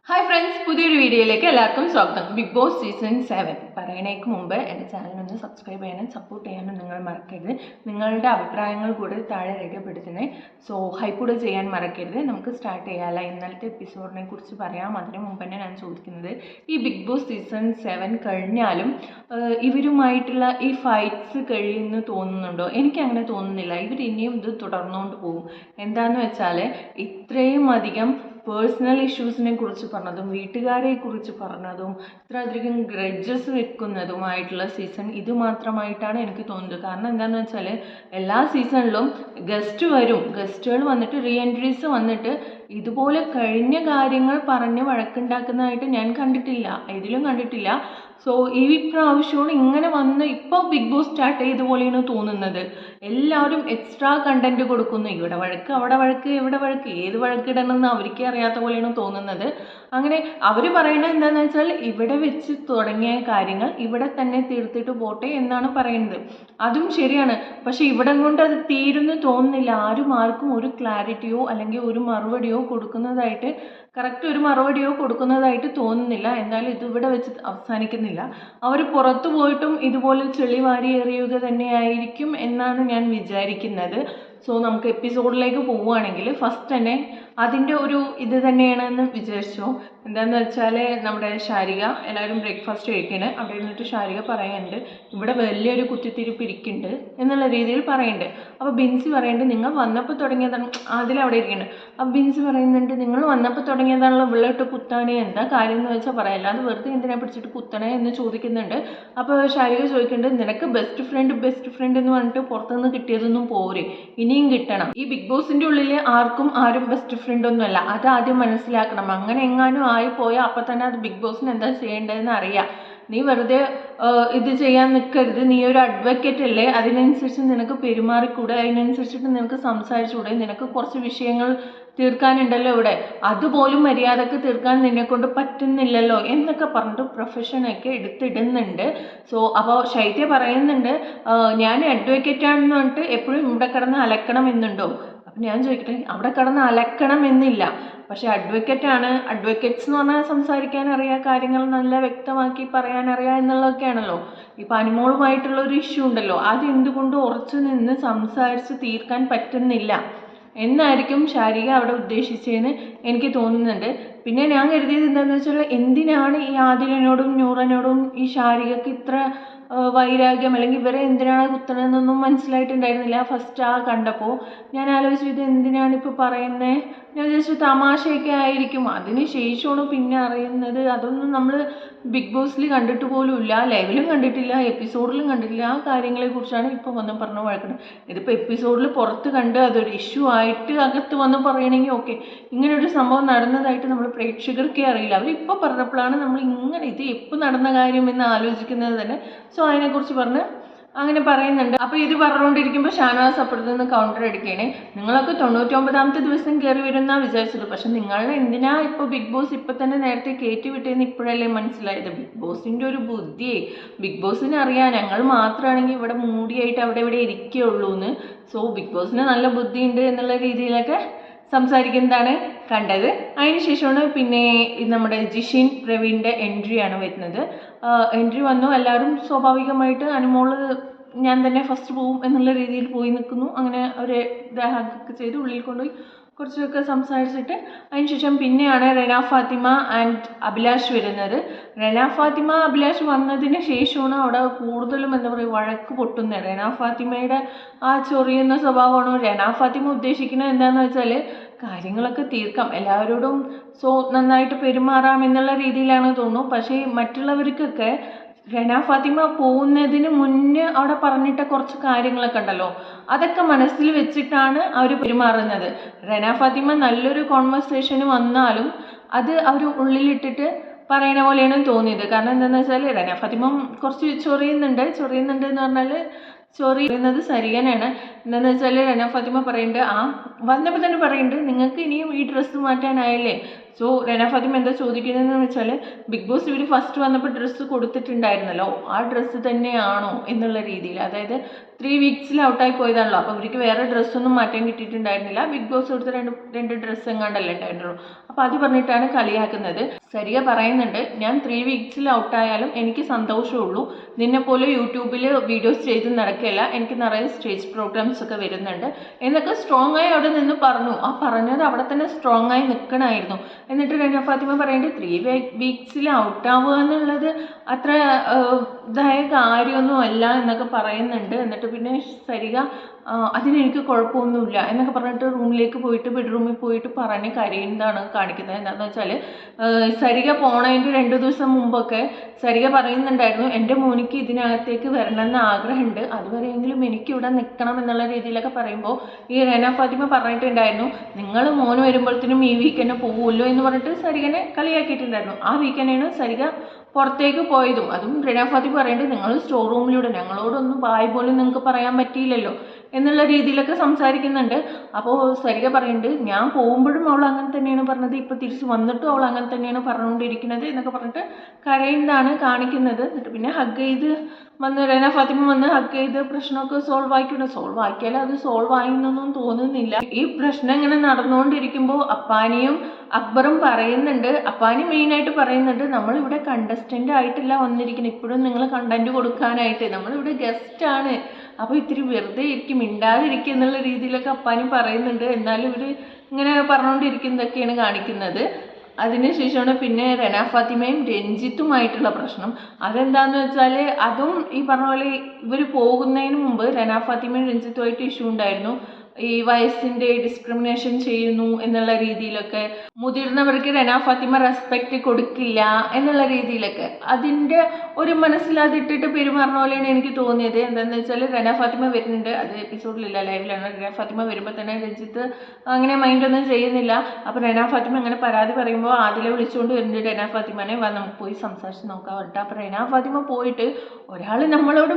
Hi friends, പുതിയൊരു വീഡിയോയിലേക്ക് എല്ലാവർക്കും സ്വാഗതം. ബിഗ് ബോസ് സീസൺ 7 പറയുന്നതിന് മുമ്പ് എൻ്റെ ചാനലൊന്ന് സബ്സ്ക്രൈബ് ചെയ്യാനും സപ്പോർട്ട് ചെയ്യാനും നിങ്ങൾ മറക്കരുത്. നിങ്ങളുടെ അഭിപ്രായങ്ങൾ കൂടെ താഴെ രേഖപ്പെടുത്തണേ. സോ ഹൈപ്പ് കൂടെ ചെയ്യാൻ മറക്കരുത്. നമുക്ക് സ്റ്റാർട്ട് ചെയ്യാമല്ല. ഇന്നലത്തെ എപ്പിസോഡിനെ കുറിച്ച് പറയാം. അതിന് മുമ്പ് തന്നെ ഞാൻ ചോദിക്കുന്നത്, ഈ ബിഗ് ബോസ് സീസൺ 7 കഴിഞ്ഞാലും ഇവരുമായിട്ടുള്ള ഈ ഫൈറ്റ്സ് കഴിയുമെന്ന് തോന്നുന്നുണ്ടോ? എനിക്കങ്ങനെ തോന്നുന്നില്ല. ഇവർ ഇനിയും ഇത് തുടർന്നുകൊണ്ട് പോകും. എന്താണെന്ന് വെച്ചാൽ ഇത്രയും അധികം പേഴ്സണൽ ഇഷ്യൂസിനെ കുറിച്ച് പറഞ്ഞതും വീട്ടുകാരെ കുറിച്ച് പറഞ്ഞതും ഇത്രയധികം ഗ്രഡ്ജസ് വെക്കുന്നതുമായിട്ടുള്ള സീസൺ ഇത് മാത്രമായിട്ടാണ് എനിക്ക് തോന്നുന്നത്. കാരണം എന്താണെന്ന് വെച്ചാൽ എല്ലാ സീസണിലും ഗസ്റ്റുകൾ വന്നിട്ട് റീ എൻട്രീസ് വന്നിട്ട് ഇതുപോലെ കഴിഞ്ഞ കാര്യങ്ങൾ പറഞ്ഞ് വഴക്കുണ്ടാക്കുന്നതായിട്ട് ഞാൻ കണ്ടിട്ടില്ല, ഇതിലും കണ്ടിട്ടില്ല. സോ ഈ പ്രാവശ്യവും ഇങ്ങനെ വന്ന് ഇപ്പോൾ ബിഗ് ബോസ് സ്റ്റാർട്ട് ചെയ്ത പോലെയാണ് തോന്നുന്നത്. എല്ലാവരും എക്സ്ട്രാ കണ്ടന്റ് കൊടുക്കുന്നു. ഇവിടെ വഴക്ക്, അവിടെ വഴക്ക്, എവിടെ വഴക്ക്, ഏത് വഴക്കിടണമെന്ന് അവർക്ക് അറിയാത്ത പോലെയാണ് തോന്നുന്നത്. അങ്ങനെ അവർ പറയുന്നത് എന്താണെന്ന് വെച്ചാൽ ഇവിടെ വെച്ച് തുടങ്ങിയ കാര്യങ്ങൾ ഇവിടെ തന്നെ തീർത്തിട്ട് പോട്ടെ എന്നാണ് പറയുന്നത്. അതും ശരിയാണ്. പക്ഷെ ഇവിടെ കൊണ്ട് അത് തീരുന്നു തോന്നുന്നില്ല. ആർക്കും ഒരു ക്ലാരിറ്റിയോ അല്ലെങ്കിൽ ഒരു മറുപടിയോ കൊടുക്കുന്നതായിട്ട് കറക്റ്റ് ഒരു മറുപടിയോ കൊടുക്കുന്നതായിട്ട് തോന്നുന്നില്ല. എന്തായാലും ഇതിവിടെ വെച്ച് അവസാനിക്കുന്നില്ല. അവർ പുറത്തു പോയിട്ടും ഇതുപോലെ ചെളി വാരി എറിയുക തന്നെയായിരിക്കും എന്നാണ് ഞാൻ വിചാരിക്കുന്നത്. സോ നമുക്ക് എപ്പിസോഡിലേക്ക് പോവുകയാണെങ്കിൽ ഫസ്റ്റ് തന്നെ അതിൻ്റെ ഒരു ഇത് തന്നെയാണെന്ന് വിചാരിച്ചോ. എന്താണെന്ന് വെച്ചാൽ നമ്മുടെ ശാരിക എല്ലാവരും ബ്രേക്ക്ഫാസ്റ്റ് കഴിക്കുകയാണ്. അവിടെ ഇരുന്നിട്ട് ശാരിക പറയുന്നുണ്ട് ഇവിടെ വലിയൊരു കുത്തിത്തിരിപ്പ് ഇരിക്കുന്നുണ്ട് എന്നുള്ള രീതിയിൽ പറയുന്നുണ്ട്. അപ്പോൾ ബിൻസി പറയുന്നുണ്ട് നിങ്ങൾ വന്നപ്പോൾ തുടങ്ങിയതാണ്. അതിലവിടെ ഇരിക്കുന്നുണ്ട്. അപ്പോൾ ബിൻസി പറയുന്നുണ്ട് നിങ്ങൾ വന്നപ്പോൾ തുടങ്ങിയതാണല്ലോ വെള്ളമിട്ട് കുത്താനേ, എന്താ കാര്യം എന്ന് വെച്ചാൽ പറയാം, അല്ലാതെ വെറുതെ എന്തിനാ പിടിച്ചിട്ട് കുത്തണേ എന്ന് ചോദിക്കുന്നുണ്ട്. അപ്പോൾ ശാരിക ചോദിക്കുന്നുണ്ട് നിനക്ക് ബെസ്റ്റ് ഫ്രണ്ട് എന്ന് പറഞ്ഞിട്ട് പുറത്തുനിന്ന് കിട്ടിയതൊന്നും പോരെ, ഇനിയും കിട്ടണം. ഈ ബിഗ് ബോസിൻ്റെ ഉള്ളിൽ ആരും ബെസ്റ്റ് ഫ്രണ്ട് ഒന്നുമല്ല, അത് ആദ്യം മനസ്സിലാക്കണം. അങ്ങനെ എങ്ങാനും ആയിപ്പോയാൽ അപ്പം തന്നെ അത് ബിഗ് ബോസിന് എന്താ ചെയ്യേണ്ടതെന്ന് അറിയാം. നീ വെറുതെ ഇത് ചെയ്യാൻ നിൽക്കരുത്. നീ ഒരു അഡ്വക്കേറ്റ് അല്ലേ, അതിനനുസരിച്ച് നിനക്ക് പെരുമാറിക്കൂടെ, അതിനനുസരിച്ചിട്ട് നിനക്ക് സംസാരിച്ചുകൂടെ, നിനക്ക് കുറച്ച് വിഷയങ്ങൾ തീർക്കാനുണ്ടല്ലോ ഇവിടെ, അതുപോലും മര്യാദക്ക് തീർക്കാൻ നിന്നെക്കൊണ്ട് പറ്റുന്നില്ലല്ലോ എന്നൊക്കെ പറഞ്ഞിട്ട് പ്രൊഫഷനൊക്കെ എടുത്തിടുന്നുണ്ട്. സോ അപ്പോൾ ശൈത്യ പറയുന്നുണ്ട് ഞാൻ അഡ്വക്കേറ്റാണെന്ന് പറഞ്ഞിട്ട് എപ്പോഴും ഇവിടെ കിടന്ന് അലക്കണം എന്നുണ്ടോ? അപ്പം ഞാൻ ചോദിക്കട്ടെ, അവിടെ കിടന്ന് അലക്കണം എന്നില്ല, പക്ഷെ അഡ്വക്കേറ്റ്സ് എന്ന് പറഞ്ഞാൽ സംസാരിക്കാൻ അറിയാം, കാര്യങ്ങൾ നല്ല വ്യക്തമാക്കി പറയാൻ അറിയാം എന്നുള്ളതൊക്കെയാണല്ലോ. ഇപ്പം അനുമോളുമായിട്ടുള്ള ഒരു ഇഷ്യൂ ഉണ്ടല്ലോ, അത് എന്തുകൊണ്ട് ഉറച്ചു നിന്ന് സംസാരിച്ച് തീർക്കാൻ പറ്റുന്നില്ല എന്നായിരിക്കും ശാരിക അവിടെ ഉദ്ദേശിച്ചതെന്ന് എനിക്ക് തോന്നുന്നുണ്ട്. പിന്നെ ഞാൻ കരുതിയത് എന്താണെന്ന് വെച്ചാൽ എന്തിനാണ് ഈ ആദിലനോടും നൂറനോടും ഈ ശാരികക്ക് ഇത്ര വൈരാഗ്യം, അല്ലെങ്കിൽ ഇവരെ എന്തിനാണ് കുത്തണമെന്നൊന്നും മനസ്സിലായിട്ടുണ്ടായിരുന്നില്ല ഫസ്റ്റ് കണ്ടപ്പോൾ. ഞാൻ ആലോചിച്ചു ഇത് എന്തിനാണ് ഇപ്പോൾ പറയുന്നത്. ഞാൻ വിചാരിച്ചു തമാശയൊക്കെ ആയിരിക്കും. അതിന് ശേഷമാണ് പിന്നെ അറിയുന്നത് അതൊന്നും നമ്മൾ ബിഗ് ബോസിൽ കണ്ടിട്ട് പോലും ഇല്ല, ലൈവിലും കണ്ടിട്ടില്ല, എപ്പിസോഡിലും കണ്ടിട്ടില്ല. ആ കാര്യങ്ങളെക്കുറിച്ചാണ് ഇപ്പോൾ വന്ന് പറഞ്ഞു വഴക്കുന്നത്. ഇതിപ്പോൾ എപ്പിസോഡിൽ പുറത്ത് കണ്ട് അതൊരു ഇഷ്യൂ ആയിട്ട് അകത്ത് വന്ന് പറയണമെങ്കിൽ ഓക്കെ, ഇങ്ങനൊരു സംഭവം നടന്നതായിട്ട് നമ്മൾ പ്രേക്ഷകർക്കേ അറിയില്ല. അവരിപ്പോൾ പറഞ്ഞപ്പോഴാണ് നമ്മൾ ഇങ്ങനെ ഇത് എപ്പോൾ നടന്ന കാര്യം എന്ന് ആലോചിക്കുന്നത് തന്നെ. സോ അതിനെക്കുറിച്ച് പറഞ്ഞ് അങ്ങനെ പറയുന്നുണ്ട്. അപ്പോൾ ഇത് പറഞ്ഞുകൊണ്ടിരിക്കുമ്പോൾ ഷാനവാസ് അപ്പുറത്ത് നിന്ന് കൗണ്ടർ അടിക്കുകയാണ്. നിങ്ങളൊക്കെ 99ാമത്തെ ദിവസം കയറി വരുമെന്നാണ് വിചാരിച്ചത്, പക്ഷെ നിങ്ങളെ എന്തിനാ ഇപ്പോൾ ബിഗ് ബോസ് ഇപ്പം തന്നെ നേരത്തെ കയറ്റി വിട്ടതെന്ന് ഇപ്പോഴല്ലേ മനസ്സിലായത്. ബിഗ് ബോസിൻ്റെ ഒരു ബുദ്ധിയെ ബിഗ് ബോസിന് അറിയാം, ഞങ്ങൾ മാത്രമാണെങ്കിൽ ഇവിടെ മൂടിയായിട്ട് അവിടെ ഇവിടെ ഇരിക്കുകയുള്ളൂ എന്ന്. സോ ബിഗ് ബോസിന് നല്ല ബുദ്ധിയുണ്ട് എന്നുള്ള രീതിയിലൊക്കെ സംസാരിക്കുന്നതാണ് കണ്ടത്. അതിനുശേഷമാണ് പിന്നെ നമ്മുടെ ജിഷിൻ പ്രവീണിൻ്റെ എൻട്രിയാണ് വരുന്നത്. എൻട്രി വന്നു. എല്ലാവരും സ്വാഭാവികമായിട്ട് അനുമോള് ഞാൻ തന്നെ ഫസ്റ്റ് പോവും എന്നുള്ള രീതിയിൽ പോയി നിൽക്കുന്നു. അങ്ങനെ അവരെ ദേഹമൊക്കെ ചെയ്ത് ഉള്ളിൽ കൊണ്ടുപോയി കുറച്ചൊക്കെ സംസാരിച്ചിട്ട് അതിനുശേഷം പിന്നെയാണ് റെന ഫാത്തിമ ആൻഡ് അഭിലാഷ് വരുന്നത്. റെന ഫാത്തിമ അഭിലാഷ് വന്നതിന് ശേഷമാണ് അവിടെ കൂടുതലും എന്താ പറയുക വഴക്ക് പൊട്ടുന്നത്. റെന ഫാത്തിമയുടെ ആ ചൊറിയുന്ന സ്വഭാവമാണ്. റെന ഫാത്തിമ ഉദ്ദേശിക്കുന്നത് എന്താണെന്ന് വെച്ചാൽ കാര്യങ്ങളൊക്കെ തീർക്കാം, എല്ലാവരോടും നന്നായിട്ട് പെരുമാറാം എന്നുള്ള രീതിയിലാണ് തോന്നുന്നു. പക്ഷേ മറ്റുള്ളവർക്കൊക്കെ റെന ഫാത്തിമ പോകുന്നതിന് മുന്നേ അവിടെ പറഞ്ഞിട്ട കുറച്ച് കാര്യങ്ങളൊക്കെ ഉണ്ടല്ലോ, അതൊക്കെ മനസ്സിൽ വെച്ചിട്ടാണ് അവർ പെരുമാറുന്നത്. റെന ഫാത്തിമ നല്ലൊരു കോൺവെർസേഷന് വന്നാലും അത് അവർ ഉള്ളിലിട്ടിട്ട് പറയണ പോലെയാണ് തോന്നിയത്. കാരണം എന്താണെന്ന് വെച്ചാൽ റെന ഫാത്തിമ കുറച്ച് ചൊറിയുന്നുണ്ട് എന്ന് പറഞ്ഞാൽ ചൊറിയുന്നത് സരിയനാണ്. എന്താണെന്ന് വെച്ചാൽ റെന ഫാത്തിമ പറയുന്നുണ്ട് വന്നപ്പോൾ തന്നെ പറയുന്നുണ്ട് നിങ്ങൾക്ക് ഇനിയും ഈ ഡ്രസ്സ് മാറ്റാനായല്ലേ. സോ റെന ഫാത്തിമ എന്താ ചോദിക്കുന്നതെന്ന് വെച്ചാൽ ബിഗ് ബോസ് ഇവർ ഫസ്റ്റ് വന്നപ്പോൾ ഡ്രസ്സ് കൊടുത്തിട്ടുണ്ടായിരുന്നല്ലോ, ആ ഡ്രസ്സ് തന്നെയാണോ എന്നുള്ള രീതിയിൽ. അതായത് 3 വീക്സിൽ ഔട്ടായി പോയതാണല്ലോ, അപ്പോൾ ഇവർക്ക് വേറെ ഡ്രസ്സൊന്നും മാറ്റാൻ കിട്ടിയിട്ടുണ്ടായിരുന്നില്ല. ബിഗ് ബോസ് കൊടുത്ത രണ്ട് ഡ്രസ്സ് എങ്ങാണ്ടല്ലേ ഉണ്ടായിരുന്നുള്ളൂ. അപ്പോൾ അപ്പോൾ അത് പറഞ്ഞിട്ടാണ് കളിയാക്കുന്നത്. സരിക പറയുന്നുണ്ട്, ഞാൻ 3 വീക്സിൽ ഔട്ടായാലും എനിക്ക് സന്തോഷമുള്ളൂ, നിന്നെപ്പോലെ യൂട്യൂബിൽ വീഡിയോസ് ചെയ്ത് നടക്കില്ല, എനിക്ക് നിറയെ സ്റ്റേജ് പ്രോഗ്രാംസ് ഒക്കെ വരുന്നുണ്ട് എന്നൊക്കെ സ്ട്രോങ് ആയി അവിടെ നിന്ന് പറഞ്ഞു. ആ പറഞ്ഞത് അവിടെ തന്നെ സ്ട്രോങ് ആയി നിൽക്കണമായിരുന്നു. എന്നിട്ട് റെന ഫാത്തിമ പറയേണ്ടത് 3 വീക്സിൽ ഔട്ടാവുക എന്നുള്ളത് അത്ര ഇതായ കാര്യമൊന്നും അല്ല എന്നൊക്കെ പറയുന്നുണ്ട്. എന്നിട്ട് പിന്നെ സരിക അതിനെനിക്ക് കുഴപ്പമൊന്നുമില്ല എന്നൊക്കെ പറഞ്ഞിട്ട് റൂമിലേക്ക് പോയിട്ട് ബെഡ്റൂമിൽ പോയിട്ട് പറഞ്ഞ് കരയുന്നതാണ് കാണിക്കുന്നത്. എന്താണെന്ന് വെച്ചാൽ സരിക പോണതിൻ്റെ 2 ദിവസം മുമ്പൊക്കെ സരിക പറയുന്നുണ്ടായിരുന്നു, എൻ്റെ മോനിക്ക് ഇതിനകത്തേക്ക് വരണമെന്ന് ആഗ്രഹമുണ്ട്, അതുവരെയെങ്കിലും എനിക്കിവിടെ നിൽക്കണം എന്നുള്ള രീതിയിലൊക്കെ പറയുമ്പോൾ ഈ റെന ഫാത്തിമ പറഞ്ഞിട്ടുണ്ടായിരുന്നു, നിങ്ങൾ മോന് വരുമ്പോഴത്തേനും ഈ വീക്കെൻഡ് പോകുമല്ലോ എന്ന് പറഞ്ഞിട്ട് സരികനെ കളിയാക്കിയിട്ടുണ്ടായിരുന്നു. ആ വീക്കെൻഡാണ് സരിക പുറത്തേക്ക് പോയതും. അതും റെന ഫാത്തിമ പറയേണ്ടത്, നിങ്ങൾ സ്റ്റോർ റൂമിലൂടെ ഞങ്ങളോടൊന്നും വായ് പോലും നിങ്ങൾക്ക് പറയാൻ പറ്റിയില്ലല്ലോ എന്നുള്ള രീതിയിലൊക്കെ സംസാരിക്കുന്നുണ്ട്. അപ്പോൾ സരിക പറയുന്നുണ്ട്, ഞാൻ പോകുമ്പോഴും അവൾ അങ്ങനെ തന്നെയാണ് പറഞ്ഞത്, ഇപ്പോൾ തിരിച്ച് വന്നിട്ടും അവൾ അങ്ങനെ തന്നെയാണ് പറഞ്ഞുകൊണ്ടിരിക്കുന്നത് എന്നൊക്കെ പറഞ്ഞിട്ട് കരയുന്നതാണ് കാണിക്കുന്നത്. എന്നിട്ട് പിന്നെ ഹഗ് ചെയ്ത് വന്ന് റെന ഫാത്തിമ വന്ന് ഹഗ് ചെയ്ത് പ്രശ്നമൊക്കെ സോൾവ് ആക്കിയാലും അത് സോൾവ് ആയിന്നൊന്നും തോന്നുന്നില്ല. ഈ പ്രശ്നം ഇങ്ങനെ നടന്നുകൊണ്ടിരിക്കുമ്പോൾ അപ്പാനിയും അക്ബറും പറയുന്നുണ്ട്, അപ്പാനി മെയിനായിട്ട് പറയുന്നുണ്ട്, നമ്മളിവിടെ കണ്ടസ്റ്റൻ്റ് ആയിട്ടല്ല വന്നിരിക്കുന്നത്, ഇപ്പോഴും നിങ്ങൾ കണ്ടന്റ് കൊടുക്കാനായിട്ട്, നമ്മളിവിടെ ഗസ്റ്റാണ്, അപ്പോൾ ഇത്തിരി വെറുതെ ഇരിക്കും, മിണ്ടാതിരിക്കുക എന്നുള്ള രീതിയിലൊക്കെ അപ്പാനി പറയുന്നുണ്ട്. എന്നാലും ഇവർ ഇങ്ങനെ പറഞ്ഞുകൊണ്ടിരിക്കുന്നതൊക്കെയാണ് കാണിക്കുന്നത്. അതിനുശേഷമാണ് പിന്നെ റെന ഫാത്തിമയും രഞ്ജിത്തുമായിട്ടുള്ള പ്രശ്നം. അതെന്താന്ന് വെച്ചാൽ അതും ഈ പറഞ്ഞ പോലെ ഇവർ പോകുന്നതിന് മുമ്പ് റെന ഫാത്തിമയും രഞ്ജിത്തുമായിട്ട് ഇഷ്യൂ ഉണ്ടായിരുന്നു. ഈ വയസ്സിൻ്റെ ഡിസ്ക്രിമിനേഷൻ ചെയ്യുന്നു എന്നുള്ള രീതിയിലൊക്കെ, മുതിർന്നവർക്ക് റെന ഫാത്തിമ റെസ്പെക്റ്റ് കൊടുക്കില്ല എന്നുള്ള രീതിയിലൊക്കെ, അതിൻ്റെ ഒരു മനസ്സിലതിട്ടിട്ട് പെരുമാറുന്ന പോലെയാണ് എനിക്ക് തോന്നിയത്. എന്താണെന്ന് വെച്ചാൽ റെന ഫാത്തിമ വരുന്നുണ്ട്, അത് എപ്പിസോഡിലില്ല, ലൈവിലാണ്. റെന ഫാത്തിമ വരുമ്പോൾ തന്നെ രഞ്ജിത്ത് അങ്ങനെ മൈൻഡൊന്നും ചെയ്യുന്നില്ല. അപ്പോൾ റെന ഫാത്തിമ അങ്ങനെ പരാതി പറയുമ്പോൾ ആദിലെ വിളിച്ചുകൊണ്ട് വരുന്നുണ്ട് റെന ഫാത്തിമനെ, വാ നമുക്ക് പോയി സംസാരിച്ച് നോക്കാൻ പറഞ്ഞിട്ട്. അപ്പോൾ റെന ഫാത്തിമ പോയിട്ട് ഒരാൾ നമ്മളോട്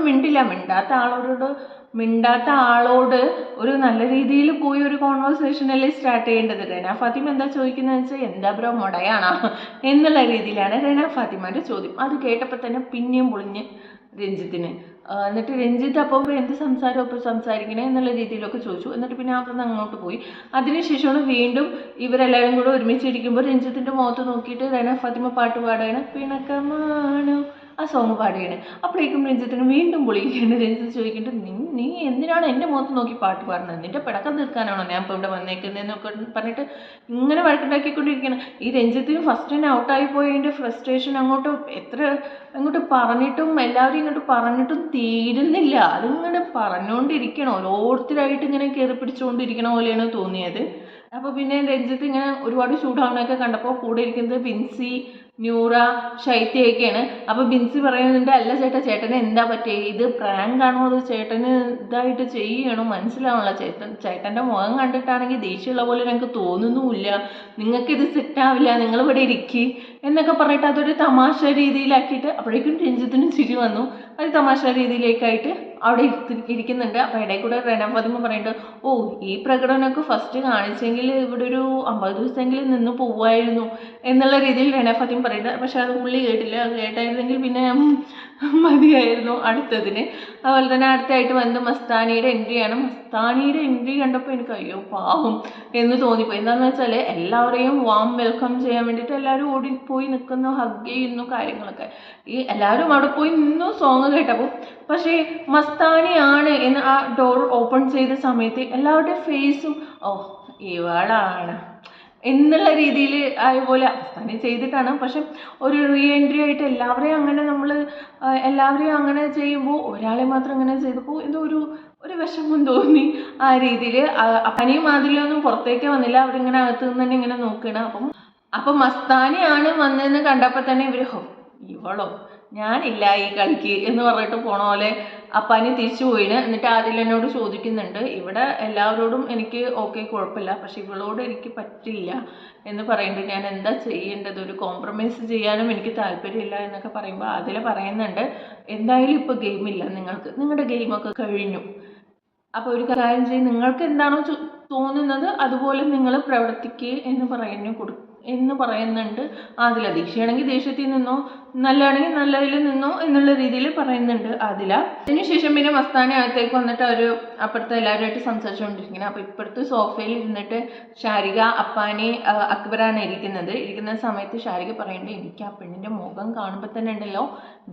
മിണ്ടാത്ത ആളോട് ഒരു നല്ല രീതിയിൽ പോയി ഒരു കോൺവെർസേഷനല്ലേ സ്റ്റാർട്ട് ചെയ്യേണ്ടത്. റെന ഫാത്തിമ എന്താ ചോദിക്കുന്നതെന്ന് വെച്ചാൽ, എന്താ ബ്രോ മൊടയാണോ എന്നുള്ള രീതിയിലാണ് റെന ഫാത്തിമാൻ്റെ ചോദ്യം. അത് കേട്ടപ്പോൾ തന്നെ പിന്നെയും പൊളിഞ്ഞ് രഞ്ജിത്തിന്. എന്നിട്ട് രഞ്ജിത്ത് അപ്പോൾ എന്ത് സംസാരം ഇപ്പോൾ സംസാരിക്കണേ എന്നുള്ള രീതിയിലൊക്കെ ചോദിച്ചു. എന്നിട്ട് പിന്നെ അവിടെ നിന്ന് അങ്ങോട്ട് പോയി. അതിനുശേഷമാണ് വീണ്ടും ഇവരെല്ലാവരും കൂടെ ഒരുമിച്ചിരിക്കുമ്പോൾ രഞ്ജിത്തിൻ്റെ മുഖത്ത് നോക്കിയിട്ട് റെന ഫാത്തിമ പാട്ട് പാടുകയാണ്, പിണക്കമാണോ ആ സോങ് പാടുകയാണ്. അപ്പോഴേക്കും രഞ്ജിത്തിന് വീണ്ടും പൊളിക്കുകയാണ്. രഞ്ജിത്ത് ചോദിക്കുന്നുണ്ട്, നീ എന്തിനാണ് എൻ്റെ മുഖത്ത് നോക്കി പാട്ട് പാടുന്നത്, നിൻ്റെ പിടക്കം തീർക്കാനാണോ ഞാൻ ഇപ്പോൾ ഇവിടെ വന്നേക്കുന്നതെന്നൊക്കെ പറഞ്ഞിട്ട് ഇങ്ങനെ വഴക്കുണ്ടാക്കിക്കൊണ്ടിരിക്കുകയാണ്. ഈ രഞ്ജിത്തിന് ഫസ്റ്റ് തന്നെ ഔട്ടായി പോയതിൻ്റെ ഫ്രസ്ട്രേഷൻ അങ്ങോട്ട് പറഞ്ഞിട്ടും എല്ലാവരും ഇങ്ങോട്ട് പറഞ്ഞിട്ടും തീരുന്നില്ല. അതിങ്ങനെ പറഞ്ഞുകൊണ്ടിരിക്കണം, ഓരോരുത്തരായിട്ട് ഇങ്ങനെ കയറി പിടിച്ചുകൊണ്ടിരിക്കണ പോലെയാണ് തോന്നിയത്. അപ്പോൾ പിന്നെ രഞ്ജിത്ത് ഇങ്ങനെ ഒരുപാട് ചൂടാവണമൊക്കെ കണ്ടപ്പോൾ കൂടെ ഇരിക്കുന്നത് ബിൻസി, ന്യൂറ, ശൈത്യയൊക്കെയാണ്. അപ്പോൾ ബിൻസി പറയുന്നുണ്ട്, അല്ല ചേട്ടന് എന്താ പറ്റിയ, ഇത് പ്രാങ്ക് ആണോ അത് ചേട്ടന് ഇതായിട്ട് ചെയ്യണോ മനസ്സിലാവണല്ലോ, ചേട്ടൻ്റെ മുഖം കണ്ടിട്ടാണെങ്കിൽ ദേഷ്യമുള്ള പോലെ ഞങ്ങൾക്ക് തോന്നുന്നുമില്ല, നിങ്ങൾക്കിത് സെറ്റാവില്ല, നിങ്ങളിവിടെ ഇരിക്കുക എന്നൊക്കെ പറഞ്ഞിട്ട് അതൊരു തമാശ രീതിയിലാക്കിയിട്ട്, അപ്പോഴേക്കും രഞ്ജിത്തിനും ചിരി വന്നു. അത് തമാശ രീതിയിലേക്കായിട്ട് അവിടെ ഇരിക്കുന്നുണ്ട്. അപ്പോൾ ഇടയിൽ കൂടെ റെന ഫാത്തിമ പറയുന്നുണ്ട്, ഓ ഈ പ്രകടനമൊക്കെ ഫസ്റ്റ് കാണിച്ചെങ്കിൽ ഇവിടെ ഒരു 50 ദിവസമെങ്കിലും നിന്ന് പോവുമായിരുന്നു എന്നുള്ള രീതിയിൽ റെന ഫാത്തിമ പറയുന്നുണ്ട്. പക്ഷെ അത് പുള്ളി കേട്ടില്ല. അത് കേട്ടായിരുന്നെങ്കിൽ പിന്നെ മതിയായിരുന്നു അടുത്തതിന്. അതുപോലെ തന്നെ അടുത്തായിട്ട് വന്ന് മസ്താനിയുടെ എൻട്രിയാണ്. മസ്താനിയുടെ എൻട്രി കണ്ടപ്പോൾ എനിക്ക് അയ്യോ പാവം എന്ന് തോന്നിപ്പോയി. എന്താണെന്ന് വെച്ചാൽ എല്ലാവരെയും വാം വെൽക്കം ചെയ്യാൻ വേണ്ടിയിട്ട് എല്ലാവരും ഓടിപ്പോയി നിൽക്കുന്നു, ഹഗ് ചെയ്യുന്നു, കാര്യങ്ങളൊക്കെ. ഈ എല്ലാവരും അവിടെ പോയി നിന്നു സോങ് കേട്ടപ്പോൾ. പക്ഷേ മസ്താനിയാണ് എന്ന് ആ ഡോർ ഓപ്പൺ ചെയ്ത സമയത്ത് എല്ലാവരുടെയും ഫേസും ഓ ഇവളാണ് എന്നുള്ള രീതിയിൽ ആയപോലെ മസ്താനി ചെയ്തിട്ടാണ്. പക്ഷെ ഒരു റീ എൻട്രി ആയിട്ട് എല്ലാവരെയും അങ്ങനെ ചെയ്യുമ്പോൾ ഒരാളെ മാത്രം അങ്ങനെ ചെയ്തപ്പോൾ എന്തോ ഒരു വിഷമം തോന്നി ആ രീതിയിൽ. അപ്പനെയും മാതിരിയൊന്നും പുറത്തേക്ക് വന്നില്ല, അവരിങ്ങനെ അകത്ത് നിന്ന് തന്നെ ഇങ്ങനെ നോക്കണം. അപ്പം മസ്താനിയാണ് വന്നതെന്ന് കണ്ടപ്പോൾ തന്നെ ഇവർ ഇവളോ ഞാനില്ല ഈ കളിക്ക് എന്ന് പറഞ്ഞിട്ട് പോണ പോലെ അപ്പാനി തിരിച്ചു പോയിന്. എന്നിട്ട് ആദിൽ എന്നോട് ചോദിക്കുന്നുണ്ട്, ഇവിടെ എല്ലാവരോടും എനിക്ക് ഓക്കെ കുഴപ്പമില്ല, പക്ഷെ ഇവളോട് എനിക്ക് പറ്റില്ല എന്ന് പറയുന്നുണ്ട്. ഞാൻ എന്താ ചെയ്യേണ്ടത്, ഒരു കോംപ്രമൈസ് ചെയ്യാനും എനിക്ക് താല്പര്യമില്ല എന്നൊക്കെ പറയുമ്പോൾ ആദിൽ പറയുന്നുണ്ട്, എന്തായാലും ഇപ്പോൾ ഗെയിമില്ല, നിങ്ങളുടെ ഗെയിമൊക്കെ കഴിഞ്ഞു, അപ്പോൾ ഒരു കാര്യം ചെയ്യും, നിങ്ങൾക്ക് എന്താണോ തോന്നുന്നത് അതുപോലെ നിങ്ങൾ പ്രവർത്തിക്കുക എന്ന് എന്ന് പറയുന്നുണ്ട് ആദില. ദേഷ്യമാണെങ്കിൽ ദേഷ്യത്തിൽ നിന്നോ, നല്ലതാണെങ്കിൽ നല്ലതിൽ നിന്നോ എന്നുള്ള രീതിയിൽ പറയുന്നുണ്ട് ആദില. അതിനുശേഷം പിന്നെ മസ്താനി അകത്തേക്ക് വന്നിട്ട് അവർ അപ്പുറത്ത് എല്ലാവരുമായിട്ട് സംസാരിച്ചുകൊണ്ടിരിക്കുന്നത്. അപ്പോൾ ഇപ്പുറത്ത് സോഫയിൽ ഇരുന്നിട്ട് ഷാരിക, അപ്പാനി, അക്ബറാണ് ഇരിക്കുന്ന സമയത്ത് ഷാരിക പറയുന്നുണ്ട്, എനിക്ക് ആ പെണ്ണിൻ്റെ മുഖം കാണുമ്പോൾ തന്നെ ഉണ്ടല്ലോ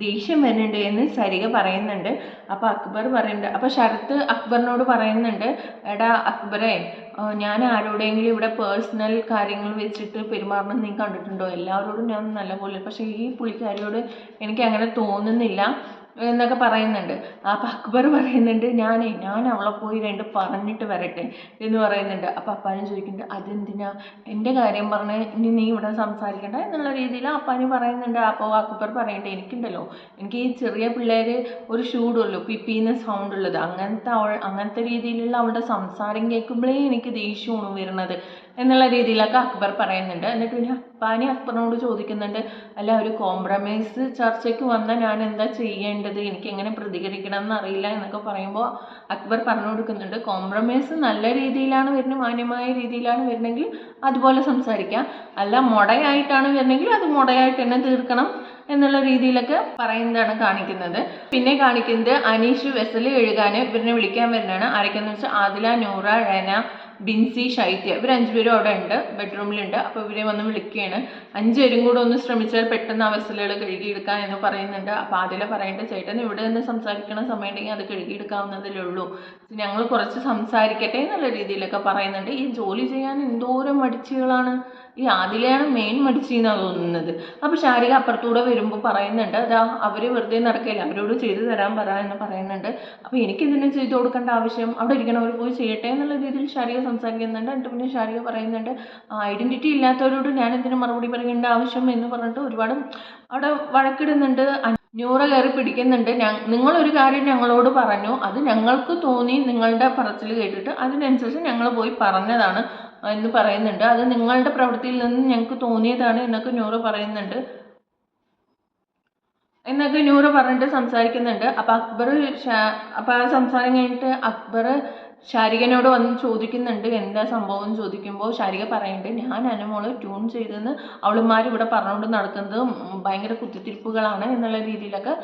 ദേഷ്യം വരുന്നുണ്ട് എന്ന് സരിക പറയുന്നുണ്ട്. അപ്പോൾ അക്ബർ പറയുന്നുണ്ട്, അപ്പോൾ ശരത്ത് അക്ബറിനോട് പറയുന്നുണ്ട്, എടാ അക്ബറെ, ഞാൻ ആരോടെങ്കിലും ഇവിടെ പേഴ്സണൽ കാര്യങ്ങൾ വെച്ചിട്ട് പെരുമാറണം നീ കണ്ടിട്ടുണ്ടോ? എല്ലാവരോടും ഞാൻ നല്ലപോലെ, പക്ഷേ ഈ പുള്ളിക്കാരിയോട് എനിക്ക് അങ്ങനെ തോന്നുന്നില്ല എന്നൊക്കെ പറയുന്നുണ്ട്. അപ്പോൾ അക്ബർ പറയുന്നുണ്ട്, ഞാൻ അവളെ പോയി 2 പറഞ്ഞിട്ട് വരട്ടെ എന്ന് പറയുന്നുണ്ട്. അപ്പോൾ അപ്പാനും ചോദിക്കുന്നുണ്ട്, അതെന്തിനാ എൻ്റെ കാര്യം പറഞ്ഞ് ഇനി നീ ഇവിടെ സംസാരിക്കണ്ട എന്നുള്ള രീതിയിൽ അപ്പാനും പറയുന്നുണ്ട്. അപ്പോൾ അക്ബർ പറയുന്നുണ്ട്, എനിക്കുണ്ടല്ലോ, എനിക്ക് ഈ ചെറിയ പിള്ളേർ ഒരു ഷൂടുള്ളൂ പിപ്പിന്ന് സൗണ്ട് ഉള്ളത്, അങ്ങനത്തെ രീതിയിലുള്ള അവളുടെ സംസാരം കേൾക്കുമ്പോഴേ എനിക്ക് ദേഷ്യമാണ് വരുന്നത് എന്നുള്ള രീതിയിലൊക്കെ അക്ബർ പറയുന്നുണ്ട്. എന്നിട്ട് പിന്നെ അപ്പാനി അക്ബറിനോട് ചോദിക്കുന്നുണ്ട്, അല്ല ഒരു കോംപ്രമൈസ് ചർച്ചയ്ക്ക് വന്നാൽ ഞാൻ എന്താ ചെയ്യേണ്ടത്, എനിക്ക് എങ്ങനെ പ്രതികരിക്കണം എന്നറിയില്ല എന്നൊക്കെ പറയുമ്പോൾ അക്ബർ പറഞ്ഞു കൊടുക്കുന്നുണ്ട്, കോംപ്രമൈസ് നല്ല രീതിയിലാണ് വരുന്നത്, മാന്യമായ രീതിയിലാണ് വരുന്നെങ്കിൽ അതുപോലെ സംസാരിക്കാം, അല്ല മുടയായിട്ടാണ് വരുന്നെങ്കിൽ അത് മുടയായിട്ട് തന്നെ തീർക്കണം എന്നുള്ള രീതിയിലൊക്കെ പറയുന്നതാണ് കാണിക്കുന്നത്. പിന്നെ കാണിക്കുന്നത് അനീഷ് വെസൽ കഴുകാൻ ഇവരിനെ വിളിക്കാൻ വരുന്നതാണ്. ആരൊക്കെയെന്ന് വെച്ചാൽ ആദില, നൂറ, റെന, ബിൻസി, ശൈത്യ, ഇവർ 5 പേരും അവിടെ ഉണ്ട്, ബെഡ്റൂമിലുണ്ട്. അപ്പോൾ ഇവരെ വന്ന് വിളിക്കുകയാണ്. 5 പേരും കൂടെ ഒന്ന് ശ്രമിച്ചാൽ പെട്ടെന്ന് ആ വെസലുകൾ കഴുകിയെടുക്കാൻ എന്ന് പറയുന്നുണ്ട്. അപ്പോൾ ആദില പറയേണ്ടത്, ചേട്ടൻ ഇവിടെ നിന്ന് സംസാരിക്കണ സമയം ഉണ്ടെങ്കിൽ അത് കഴുകിയെടുക്കാവുന്നതല്ലേ ഉള്ളൂ, ഞങ്ങൾ കുറച്ച് സംസാരിക്കട്ടെ എന്നുള്ള രീതിയിലൊക്കെ പറയുന്നുണ്ട്. ഈ ജോലി ചെയ്യാൻ എന്തോരം മടിച്ചുകളാണ്, ഈ ആദിലയാണ് മെയിൻ മടിച്ചെന്നാണ് തോന്നുന്നത്. അപ്പോൾ ഷാരിക അപ്പുറത്തൂടെ വരുമ്പോൾ പറയുന്നുണ്ട്, അതാ അവർ വെറുതെ നടക്കില്ല, അവരോട് ചെയ്തു തരാൻ പറ എന്ന് പറയുന്നുണ്ട്. അപ്പോൾ എനിക്കിതിനെ ചെയ്തു കൊടുക്കേണ്ട ആവശ്യം, അവിടെ ഇരിക്കണവർ പോയി ചെയ്യട്ടെ എന്നുള്ള രീതിയിൽ ഷാരിക സംസാരിക്കുന്നുണ്ട്. എന്നിട്ട് പിന്നെ ഷാരിക പറയുന്നുണ്ട്, ഐഡൻറ്റിറ്റി ഇല്ലാത്തവരോട് ഞാൻ എന്തിനു മറുപടി പറയേണ്ട ആവശ്യം എന്ന് പറഞ്ഞിട്ട് ഒരുപാട് അവിടെ വഴക്കിടുന്നുണ്ട്. നൂറ കയറി പിടിക്കുന്നുണ്ട്, നിങ്ങളൊരു കാര്യം ഞങ്ങളോട് പറഞ്ഞു, അത് ഞങ്ങൾക്ക് തോന്നി നിങ്ങളുടെ പറച്ചിൽ കേട്ടിട്ട് അതിനനുസരിച്ച് ഞങ്ങൾ പോയി പറഞ്ഞതാണ് എന്ന് പറയുന്നുണ്ട്, അത് നിങ്ങളുടെ പ്രവൃത്തിയിൽ നിന്ന് ഞങ്ങൾക്ക് തോന്നിയതാണ് എന്നൊക്കെ നൂറ പറയുന്നുണ്ട് എന്നൊക്കെ നൂറ പറഞ്ഞിട്ട് സംസാരിക്കുന്നുണ്ട്. അപ്പോൾ ആ സംസാരം കഴിഞ്ഞിട്ട് അക്ബർ ഷാരികനോട് വന്ന് ചോദിക്കുന്നുണ്ട്, എന്താ സംഭവം ചോദിക്കുമ്പോൾ ഷാരിക പറയുന്നുണ്ട്, ഞാൻ അനുമോള് ട്യൂൺ ചെയ്തെന്ന് അവളുമാർ ഇവിടെ പറഞ്ഞുകൊണ്ട് നടക്കുന്നത് ഭയങ്കര കുത്തിത്തിരിപ്പുകളാണ് എന്നുള്ള രീതിയിലൊക്കെ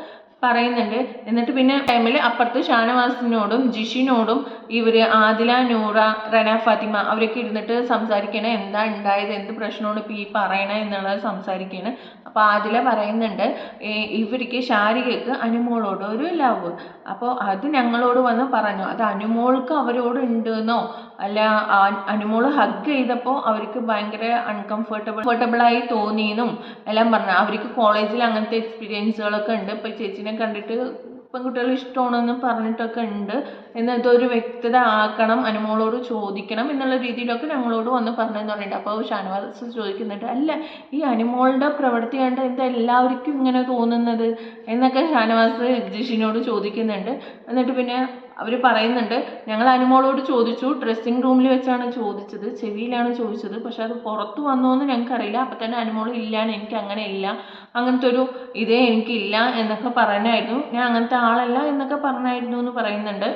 പറയുന്നുണ്ട്. എന്നിട്ട് പിന്നെ ടൈമിൽ അപ്പുറത്ത് ഷാനവാസിനോടും ജിഷിനോടും ഇവർ ആദില, നൂറ, റന, ഫാത്തിമ അവരൊക്കെ ഇരുന്നിട്ട് സംസാരിക്കണേ, എന്താ ഉണ്ടായത്, എന്ത് പ്രശ്നമാണ് ഇപ്പോൾ ഈ പറയണേ എന്നുള്ളത് സംസാരിക്കുകയാണ്. അപ്പോൾ ആദില പറയുന്നുണ്ട്, ഇവർക്ക് ഷാരികയ്ക്ക് അനുമോളോട് ഒരു ലവ്, അപ്പോൾ അത് ഞങ്ങളോട് വന്ന് പറഞ്ഞു, അത് അനുമോൾക്ക് അവരോട് ഉണ്ടെന്നോ അല്ല അനുമോള് ഹഗ് ചെയ്തപ്പോൾ അവർക്ക് ഭയങ്കര കംഫർട്ടബിളായി തോന്നിയെന്നും എല്ലാം പറഞ്ഞു. അവർക്ക് കോളേജിൽ അങ്ങനത്തെ എക്സ്പീരിയൻസുകളൊക്കെ ഉണ്ട്, ഇപ്പോൾ ചേച്ചിനെ കണ്ടിട്ട് പെൺകുട്ടികൾ ഇഷ്ടമാണെന്ന് പറഞ്ഞിട്ടൊക്കെ ഉണ്ട്, എന്നതൊരു വ്യക്തത ആക്കണം, അനുമോളോട് ചോദിക്കണം എന്നുള്ള രീതിയിലൊക്കെ ഞങ്ങളോട് വന്ന് പറഞ്ഞെന്ന് പറഞ്ഞിട്ട്. അപ്പോൾ ഷാനവാസ് ചോദിക്കുന്നുണ്ട്, അല്ല ഈ അനുമോളുടെ പ്രവൃത്തി കണ്ട് എന്താ എല്ലാവർക്കും ഇങ്ങനെ തോന്നുന്നത് എന്നൊക്കെ ഷാനവാസ് ജിഷിനോട് ചോദിക്കുന്നുണ്ട്. എന്നിട്ട് പിന്നെ അവർ പറയുന്നുണ്ട്, ഞങ്ങൾ അനുമോളോട് ചോദിച്ചു, ഡ്രസ്സിങ് റൂമിൽ വെച്ചാണ് ചോദിച്ചത്, ചെവിയിലാണ് ചോദിച്ചത്, പക്ഷെ അത് പുറത്തു വന്നോ എന്ന് ഞങ്ങൾക്കറിയില്ല, അപ്പം തന്നെ അനുമോൾ ഇല്ലാന്ന്, എനിക്ക് അങ്ങനെ ഇല്ല, അങ്ങനത്തെ ഒരു ഇതേ എനിക്കില്ല എന്നൊക്കെ പറഞ്ഞായിരുന്നു, ഞാൻ അങ്ങനത്തെ ആളല്ല എന്നൊക്കെ പറഞ്ഞായിരുന്നു എന്ന് പറയുന്നുണ്ട്.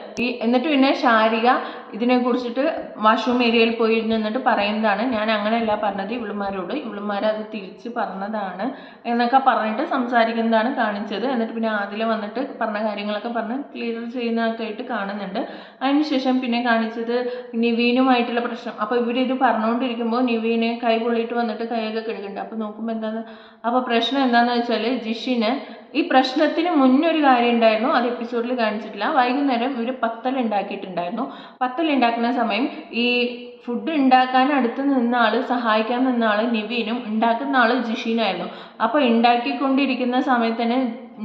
എന്നിട്ട് പിന്നെ ഷാരിക ഇതിനെക്കുറിച്ചിട്ട് വാഷ്റൂം ഏരിയയിൽ പോയി നിന്നിട്ട് പറയുന്നതാണ്, ഞാൻ അങ്ങനെയല്ല പറഞ്ഞത് ഇവളുമാരോട്, ഇവളുമാരത് തിരിച്ച് പറഞ്ഞതാണ് എന്നൊക്കെ പറഞ്ഞിട്ട് സംസാരിക്കുന്നതാണ് കാണിച്ചത്. എന്നിട്ട് പിന്നെ ആദില വന്നിട്ട് പറഞ്ഞ കാര്യങ്ങളൊക്കെ പറഞ്ഞ് ക്ലിയർ ചെയ്യുന്നതൊക്കെ ആയിട്ട് കാണുന്നുണ്ട്. അതിനുശേഷം പിന്നെ കാണിച്ചത് നിവീനുമായിട്ടുള്ള പ്രശ്നം. അപ്പോൾ ഇവരിത് പറഞ്ഞുകൊണ്ടിരിക്കുമ്പോൾ നിവീന് കൈ പൊള്ളിയിട്ട് വന്നിട്ട് കൈയൊക്കെ കഴുകുന്നുണ്ട്. അപ്പോൾ നോക്കുമ്പോൾ അപ്പോൾ പ്രശ്നം എന്താണെന്ന് വെച്ചാൽ ജിഷിന് ഈ പ്രശ്നത്തിന് മുന്നൊരു കാര്യം ഉണ്ടായിരുന്നു, അത് എപ്പിസോഡിൽ കാണിച്ചിട്ടില്ല. വൈകുന്നേരം ഇവർ പത്തൽ ഉണ്ടാക്കിയിട്ടുണ്ടായിരുന്നു. പത്തൽ ഉണ്ടാക്കുന്ന സമയം ഈ ഫുഡ് ഉണ്ടാക്കാൻ അടുത്ത് നിന്ന ആൾ, സഹായിക്കാൻ നിന്ന ആൾ നിവീനും ഉണ്ടാക്കുന്ന ആൾ ജിഷീനായിരുന്നു. അപ്പോൾ ഉണ്ടാക്കിക്കൊണ്ടിരിക്കുന്ന സമയത്ത് തന്നെ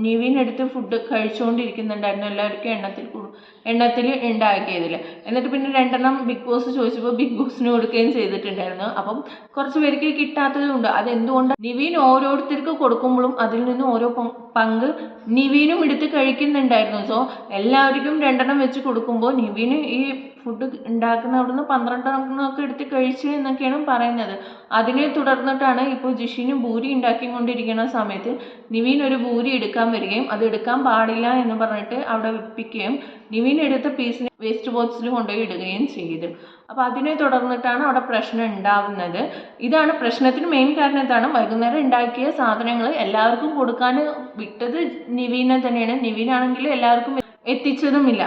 നിവീൻ എടുത്ത് ഫുഡ് കഴിച്ചുകൊണ്ടിരിക്കുന്നുണ്ടായിരുന്നു, എല്ലാവർക്കും എണ്ണത്തിൽ ഉണ്ടാക്കിയതിൽ. എന്നിട്ട് പിന്നെ 2 ബിഗ് ബോസ് ചോദിച്ചപ്പോൾ ബിഗ് ബോസിന് കൊടുക്കുകയും ചെയ്തിട്ടുണ്ടായിരുന്നു. അപ്പം കുറച്ച് പേർക്ക് കിട്ടാത്തതുണ്ട്. അതെന്തുകൊണ്ട് നിവീൻ ഓരോരുത്തർക്ക് കൊടുക്കുമ്പോഴും അതിൽ നിന്ന് ഓരോ പങ്ക് നിവീനും എടുത്ത് കഴിക്കുന്നുണ്ടായിരുന്നു. സോ എല്ലാവർക്കും 2 വെച്ച് കൊടുക്കുമ്പോൾ നിവീന് ഈ ഫുഡ് ഉണ്ടാക്കുന്ന അവിടുന്ന് 12 എണ്ണമൊക്കെ എടുത്ത് കഴിച്ചു എന്നൊക്കെയാണ് പറയുന്നത്. അതിനെ തുടർന്നിട്ടാണ് ഇപ്പോൾ ജിഷിന് ഭൂരി ഉണ്ടാക്കിക്കൊണ്ടിരിക്കുന്ന സമയത്ത് നിവിൻ ഒരു ഭൂരി എടുക്കാൻ വരികയും അത് എടുക്കാൻ പാടില്ല എന്ന് പറഞ്ഞിട്ട് അവിടെ വെപ്പിക്കുകയും നിവിൻ എടുത്ത പീസിനെ വേസ്റ്റ് ബോക്സിൽ കൊണ്ടുപോയി ഇടുകയും ചെയ്തു. അപ്പോൾ അതിനെ തുടർന്നിട്ടാണ് അവിടെ പ്രശ്നം ഉണ്ടാവുന്നത്. ഇതാണ് പ്രശ്നത്തിന് മെയിൻ കാരണം. എന്താണ്, വൈകുന്നേരം ഉണ്ടാക്കിയ സാധനങ്ങൾ എല്ലാവർക്കും കൊടുക്കാൻ വിട്ടത് നിവിനെ തന്നെയാണ്. നിവിനാണെങ്കിൽ എല്ലാവർക്കും എത്തിച്ചതുമില്ല.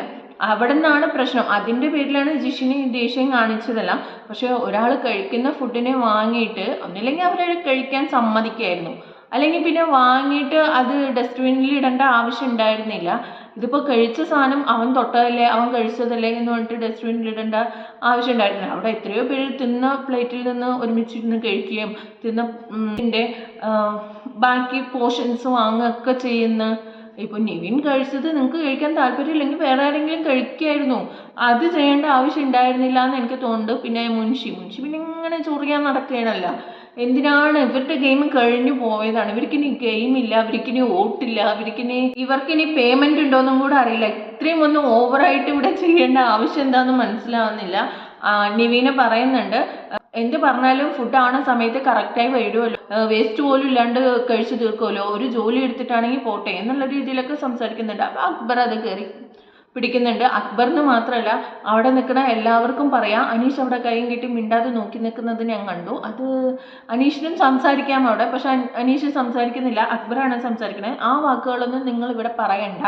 അവിടെ നിന്നാണ് പ്രശ്നം. അതിൻ്റെ പേരിലാണ് ജിഷിന് ദേഷ്യം കാണിച്ചതല്ല. പക്ഷെ ഒരാൾ കഴിക്കുന്ന ഫുഡിനെ വാങ്ങിയിട്ട് ഒന്നില്ലെങ്കിൽ അവരെ കഴിക്കാൻ സമ്മതിക്കായിരുന്നു, അല്ലെങ്കിൽ പിന്നെ വാങ്ങിയിട്ട് അത് ഡസ്റ്റ്ബിന്നിൽ ഇടേണ്ട ആവശ്യം ഉണ്ടായിരുന്നില്ല. ഇതിപ്പോൾ കഴിച്ച സാധനം അവൻ തൊട്ടതല്ലേ, അവൻ കഴിച്ചതല്ലേ എന്ന് പറഞ്ഞിട്ട് ഡസ്റ്റ്ബിന്നിൽ ഇടേണ്ട ആവശ്യം ഉണ്ടായിരുന്നില്ല. അവിടെ എത്രയോ പേര് തിന്ന പ്ലേറ്റിൽ നിന്ന് ഒരുമിച്ചിരുന്ന് കഴിക്കുകയും തിന്ന ബാക്കി പോർഷൻസ് വാങ്ങുകയൊക്കെ ചെയ്യുന്ന. ഇപ്പോൾ നിവിൻ കഴിച്ചത് നിങ്ങൾക്ക് കഴിക്കാൻ താല്പര്യമില്ലെങ്കിൽ വേറെ ആരെങ്കിലും കഴിക്കായിരുന്നു. അത് ചെയ്യേണ്ട ആവശ്യം ഉണ്ടായിരുന്നില്ല എന്ന് എനിക്ക് തോന്നുന്നുണ്ട്. പിന്നെ മുൻഷി പിന്നെ ഇങ്ങനെ ചൊറിയാൻ നടക്കുകയാണല്ലോ. എന്തിനാണ്? ഇവരുടെ ഗെയിം കഴിഞ്ഞു പോയതാണ്. ഇവർക്കിനി ഗെയിമില്ല, ഇവർക്കിനി വോട്ടില്ല, ഇവർക്കിനി പേയ്മെന്റ് ഉണ്ടോയെന്നും കൂടെ അറിയില്ല. ഇത്രയും ഒന്നും ഓവറായിട്ട് ഇവിടെ ചെയ്യേണ്ട ആവശ്യം എന്താണെന്ന് മനസ്സിലാവുന്നില്ല. നിവീന പറയുന്നുണ്ട്, എന്ത് പറഞ്ഞാലും ഫുഡ് ആവണ സമയത്ത് കറക്റ്റായി വരുമല്ലോ, വേസ്റ്റ് പോലും ഇല്ലാണ്ട് കഴിച്ചു തീർക്കുമല്ലോ, ഒരു ജോലി എടുത്തിട്ടാണെങ്കിൽ പോട്ടെ എന്നുള്ള രീതിയിലൊക്കെ സംസാരിക്കുന്നുണ്ട്. അപ്പോൾ അക്ബർ അത് കയറി പിടിക്കുന്നുണ്ട്. അക്ബറിന് മാത്രമല്ല അവിടെ നിൽക്കുന്ന എല്ലാവർക്കും പറയാം. അനീഷ് അവിടെ കൈയും കെട്ടി മിണ്ടാതെ നോക്കി നിൽക്കുന്നത് ഞാൻ കണ്ടു. അത് അനീഷിനും സംസാരിക്കാം അവിടെ, പക്ഷെ അനീഷ് സംസാരിക്കുന്നില്ല, അക്ബറാണ് സംസാരിക്കുന്നത്. ആ വാക്കുകളൊന്നും നിങ്ങൾ ഇവിടെ പറയണ്ട.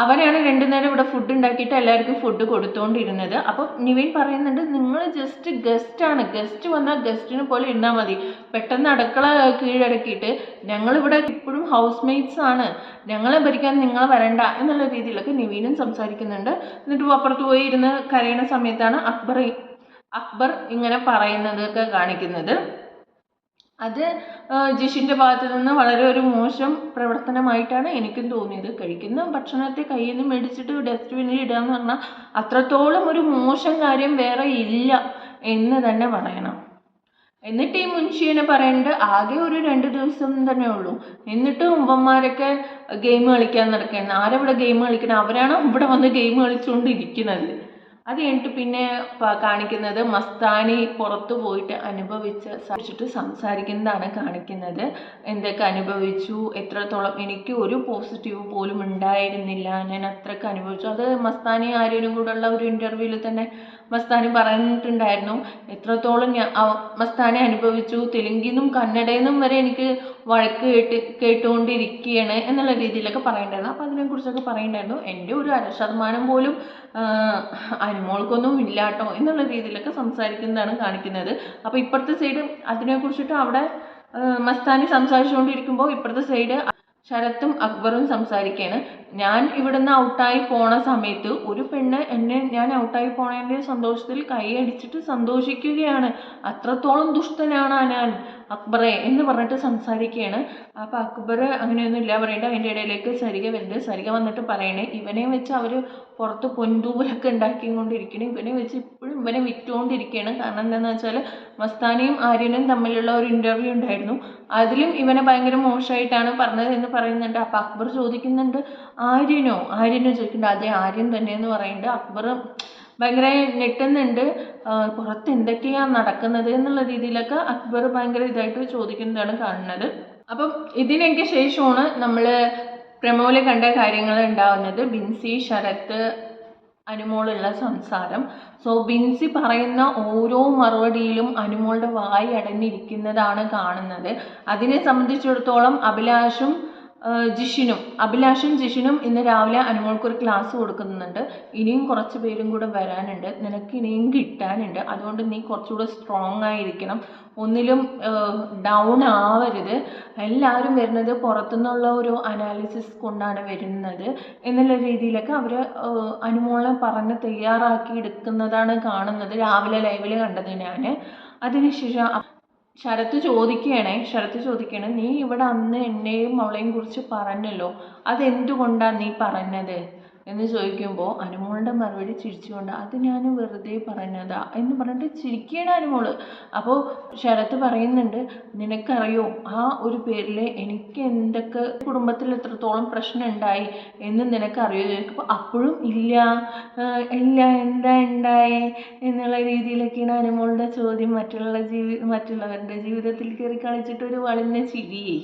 അവനാണ് 2 നേരം ഇവിടെ ഫുഡ് ഉണ്ടാക്കിയിട്ട് എല്ലാവർക്കും ഫുഡ് കൊടുത്തുകൊണ്ടിരുന്നത്. അപ്പം നിവിൻ പറയുന്നുണ്ട്, നിങ്ങൾ ജസ്റ്റ് ഗസ്റ്റാണ്, ഗസ്റ്റ് വന്നാൽ ഗസ്റ്റിനെ പോലെ ഇരുന്നാൽ മതി, പെട്ടെന്ന് അടുക്കള കീഴടക്കിയിട്ട് ഞങ്ങളിവിടെ ഇപ്പോഴും ഹൗസ് മേറ്റ്സ് ആണ്, ഞങ്ങളെ ഭരിക്കാൻ നിങ്ങൾ വരണ്ട എന്നുള്ള രീതിയിലൊക്കെ നിവീനും സംസാരിക്കുന്നുണ്ട്. എന്നിട്ട് അപ്പുറത്ത് പോയി ഇരുന്ന് കരയുന്ന സമയത്താണ് അക്ബർ ഇങ്ങനെ പറയുന്നതൊക്കെ കാണിക്കുന്നത്. അത് ജിഷിൻ്റെ ഭാഗത്ത് നിന്ന് വളരെ ഒരു മോശം പ്രവർത്തനമായിട്ടാണ് എനിക്കും തോന്നിയത്. കഴിക്കുന്ന ഭക്ഷണത്തെ കയ്യിൽ നിന്ന് മേടിച്ചിട്ട് ഡസ്റ്റ്ബിന്നിൽ ഇടുക എന്ന് പറഞ്ഞാൽ അത്രത്തോളം ഒരു മോശം കാര്യം വേറെ ഇല്ല എന്ന് തന്നെ പറയണം. എന്നിട്ട് ഈ മുൻഷിനെ പറയേണ്ടത് ആകെ ഒരു 2 ദിവസം തന്നെ ഉള്ളൂ, എന്നിട്ട് ഉമ്മമാരൊക്കെ ഗെയിം കളിക്കാൻ നടക്കുകയാണ്. ആരവിടെ ഗെയിം കളിക്കണം? അവരാണ് ഇവിടെ വന്ന് ഗെയിം കളിച്ചുകൊണ്ടിരിക്കുന്നത്. അത് കഴിഞ്ഞിട്ട് പിന്നെ കാണിക്കുന്നത് മസ്താനി പുറത്തു പോയിട്ട് അനുഭവിച്ചിട്ട് സംസാരിക്കുന്നതാണ് കാണിക്കുന്നത്. എന്തൊക്കെ അനുഭവിച്ചു, എത്രത്തോളം, എനിക്ക് ഒരു പോസിറ്റീവ് പോലും ഉണ്ടായിരുന്നില്ല, ഞാൻ അത്രയ്ക്ക് അനുഭവിച്ചു. അത് മസ്താനി ആര്യനും കൂടെ ഉള്ള ഒരു ഇൻ്റർവ്യൂവിൽ തന്നെ മസ്താനി പറഞ്ഞിട്ടുണ്ടായിരുന്നു എത്രത്തോളം മസ്താനി അനുഭവിച്ചു. തെലുങ്കിൽ നിന്നും കന്നഡയിൽ നിന്നും വരെ എനിക്ക് വഴക്ക് കേട്ടുകൊണ്ടിരിക്കുകയാണ് എന്നുള്ള രീതിയിലൊക്കെ പറയണ്ടായിരുന്നു. അപ്പോൾ അതിനെക്കുറിച്ചൊക്കെ പറയണ്ടായിരുന്നു. എൻ്റെ ഒരു 1% പോലും അനുമോൾക്കൊന്നും ഇല്ലാട്ടോ എന്നുള്ള രീതിയിലൊക്കെ സംസാരിക്കുന്നതാണ് കാണിക്കുന്നത്. അപ്പോൾ ഇപ്പുറത്തെ സൈഡ് അതിനെക്കുറിച്ചിട്ട് അവിടെ മസ്താനി സംസാരിച്ചുകൊണ്ടിരിക്കുമ്പോൾ ഇപ്പുറത്തെ സൈഡ് ശരത്തും അക്ബറും സംസാരിക്കുകയാണ്. ഞാൻ ഇവിടുന്ന് ഔട്ടായി പോണ സമയത്ത് ഒരു പെണ്ണ് ഞാൻ ഔട്ടായി പോണതിൻ്റെ സന്തോഷത്തിൽ കൈയടിച്ചിട്ട് സന്തോഷിക്കുകയാണ്, അത്രത്തോളം ദുഷ്ടനാണ് ഞാൻ അക്ബറെ എന്ന് പറഞ്ഞിട്ട് സംസാരിക്കുകയാണ്. അപ്പോൾ അക്ബർ അങ്ങനെയൊന്നും ഇല്ല പറയേണ്ടത്. അതിൻ്റെ ഇടയിലേക്ക് സരിക വരുന്നുണ്ട്. സരിക വന്നിട്ട് പറയണേ, ഇവനെ വെച്ച് അവർ പുറത്ത് പൊന്തൂലൊക്കെ ഉണ്ടാക്കിക്കൊണ്ടിരിക്കണം, ഇവനെ വെച്ച് ഇപ്പോഴും ഇവനെ വിറ്റുകൊണ്ടിരിക്കുകയാണ്. കാരണം എന്താണെന്ന് വെച്ചാൽ മസ്താനിയും ആര്യനും തമ്മിലുള്ള ഒരു ഇൻ്റർവ്യൂ ഉണ്ടായിരുന്നു, അതിലും ഇവനെ ഭയങ്കര മോശമായിട്ടാണ് പറഞ്ഞത് എന്ന് പറയുന്നുണ്ട്. അപ്പോൾ അക്ബർ ചോദിക്കുന്നുണ്ട്, ആര്യനോ ചോദിക്കുന്നുണ്ട്. അതെ ആര്യൻ തന്നെയെന്ന് പറയുന്നുണ്ട്. അക്ബർ ഭയങ്കര ഞെട്ടുന്നുണ്ട്, പുറത്ത് എന്തൊക്കെയാണ് നടക്കുന്നത് എന്നുള്ള രീതിയിലൊക്കെ അക്ബർ ഭയങ്കര ഇതായിട്ട് ചോദിക്കുന്നതാണ് കാണുന്നത്. അപ്പം ഇതിനൊക്കെ ശേഷമാണ് നമ്മൾ പ്രമോയിൽ കണ്ട കാര്യങ്ങൾ ഉണ്ടാവുന്നത്. ബിൻസി, ശരത്ത്, അനുമോളുള്ള സംസാരം. സോ ബിൻസി പറയുന്ന ഓരോ മറുപടിയിലും അനുമോളുടെ വായി അടഞ്ഞിരിക്കുന്നതാണ് കാണുന്നത്. അതിനെ സംബന്ധിച്ചിടത്തോളം അഭിലാഷും ജിഷിനും ഇന്ന് രാവിലെ അനുമോൾക്കൊരു ക്ലാസ് കൊടുക്കുന്നുണ്ട്. ഇനിയും കുറച്ച് പേരും കൂടെ വരാനുണ്ട്, നിനക്ക് ഇനിയും കിട്ടാനുണ്ട്, അതുകൊണ്ട് നീ കുറച്ചുകൂടെ സ്ട്രോങ് ആയിരിക്കണം, ഒന്നിലും ഡൗൺ ആവരുത്, എല്ലാവരും വരുന്നത് പുറത്തുനിന്നുള്ള ഒരു അനാലിസിസ് കൊണ്ടാണ് വരുന്നത് എന്നുള്ള രീതിയിലൊക്കെ അവർ അനുമോളെ പറഞ്ഞ് തയ്യാറാക്കി എടുക്കുന്നതാണ് കാണുന്നത്. രാവിലെ ലൈവിൽ കണ്ടത് ഞാൻ. അതിനുശേഷം ശരത്ത് ചോദിക്കുകയാണ്, നീ ഇവിടെ അന്ന് എന്നെയും അവളെയും കുറിച്ച് പറഞ്ഞല്ലോ, അതെന്തുകൊണ്ടാണ് നീ പറഞ്ഞത്? എന്ന് ചോദിക്കുമ്പോൾ അനുമോളുടെ മറുപടി ചിരിച്ചുകൊണ്ട് അത് ഞാൻ വെറുതെ പറഞ്ഞതാ എന്ന് പറഞ്ഞിട്ട് ചിരിക്കുകയാണ് അനുമോള്. അപ്പോൾ ശരത്ത് പറയുന്നുണ്ട്, നിനക്കറിയോ ആ ഒരു പേരിൽ എനിക്ക് എന്തൊക്കെ കുടുംബത്തിൽ എത്രത്തോളം പ്രശ്നം ഉണ്ടായി എന്ന് നിനക്കറിയോ ചോദിക്കുമ്പോൾ അപ്പോഴും ഇല്ല ഇല്ല എന്താ ഉണ്ടായേ എന്നുള്ള രീതിയിലൊക്കെയാണ് അനുമോളുടെ ചോദ്യം. മറ്റുള്ളവരുടെ ജീവിതത്തിൽ കയറി കളിച്ചിട്ട് ഒരു വളഞ്ഞ ചിരിയേ.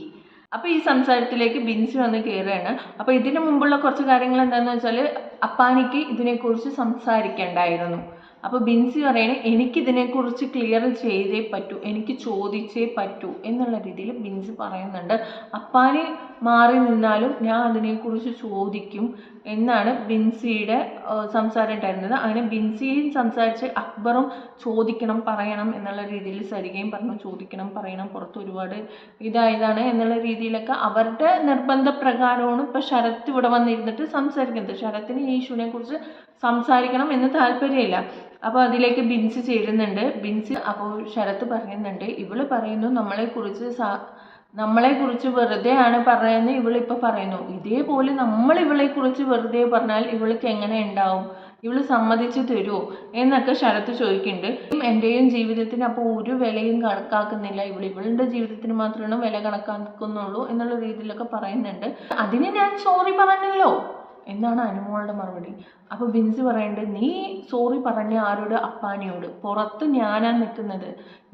അപ്പോൾ ഈ സംസാരത്തിലേക്ക് ബിൻസി വന്ന് കയറുകയാണ്. അപ്പോൾ ഇതിനു മുമ്പുള്ള കുറച്ച് കാര്യങ്ങൾ എന്താണെന്ന് വെച്ചാൽ അപ്പാനിക്ക് ഇതിനെക്കുറിച്ച് സംസാരിക്കണ്ടായിരുന്നു. അപ്പോൾ ബിൻസി പറയണേ എനിക്കിതിനെക്കുറിച്ച് ക്ലിയർ ചെയ്തേ പറ്റൂ, എനിക്ക് ചോദിച്ചേ പറ്റൂ എന്നുള്ള രീതിയിൽ ബിൻസി പറയുന്നുണ്ട്. അപ്പാനി മാറി നിന്നാലും ഞാൻ അതിനെക്കുറിച്ച് ചോദിക്കും എന്നാണ് ബിൻസിയുടെ സംസാരം ഉണ്ടായിരുന്നത്. അങ്ങനെ ബിൻസിയും സംസാരിച്ച് അക്ബറും ചോദിക്കണം പറയണം എന്നുള്ള രീതിയിൽ സരികയും പറഞ്ഞു ചോദിക്കണം പറയണം, പുറത്ത് ഒരുപാട് ഇതായതാണ് എന്നുള്ള രീതിയിലൊക്കെ അവരുടെ നിർബന്ധപ്രകാരമാണ് ഇപ്പോൾ ശരത്ത് ഇവിടെ വന്നിരുന്നിട്ട് സംസാരിക്കുന്നത്. ശരത്തിന് ഈ ഇഷ്യൂവിനെ കുറിച്ച് സംസാരിക്കണം എന്ന് താല്പര്യമില്ല. അപ്പോൾ അതിലേക്ക് ബിൻസി ചേരുന്നുണ്ട്. ബിൻസി അപ്പോൾ ശരത്ത് പറയുന്നുണ്ട്, ഇവള് പറയുന്നു നമ്മളെക്കുറിച്ച് വെറുതെ ആണ് പറയുന്നത് ഇവളിപ്പോൾ പറയുന്നു. ഇതേപോലെ നമ്മൾ ഇവളെക്കുറിച്ച് വെറുതെ പറഞ്ഞാൽ ഇവൾക്ക് എങ്ങനെ ഉണ്ടാവും, ഇവള് സമ്മതിച്ച് തരുമോ എന്നൊക്കെ ശരത്ത് ചോദിക്കുന്നുണ്ട്. എൻ്റെയും ജീവിതത്തിന് അപ്പോൾ ഒരു വിലയും കണക്കാക്കുന്നില്ല, ഇവളുടെ ജീവിതത്തിന് മാത്രമാണ് വില കണക്കാക്കുന്നുള്ളൂ എന്നുള്ള രീതിയിലൊക്കെ പറയുന്നുണ്ട്. അതിന് ഞാൻ സോറി പറഞ്ഞല്ലോ എന്നാണ് അനുമോളുടെ മറുപടി. അപ്പോൾ ബിൻസി പറയുന്നുണ്ട്, നീ സോറി പറഞ്ഞ ആരോട്? അപ്പാനിയോട്. പുറത്ത് ഞാനാ നിൽക്കുന്നത്,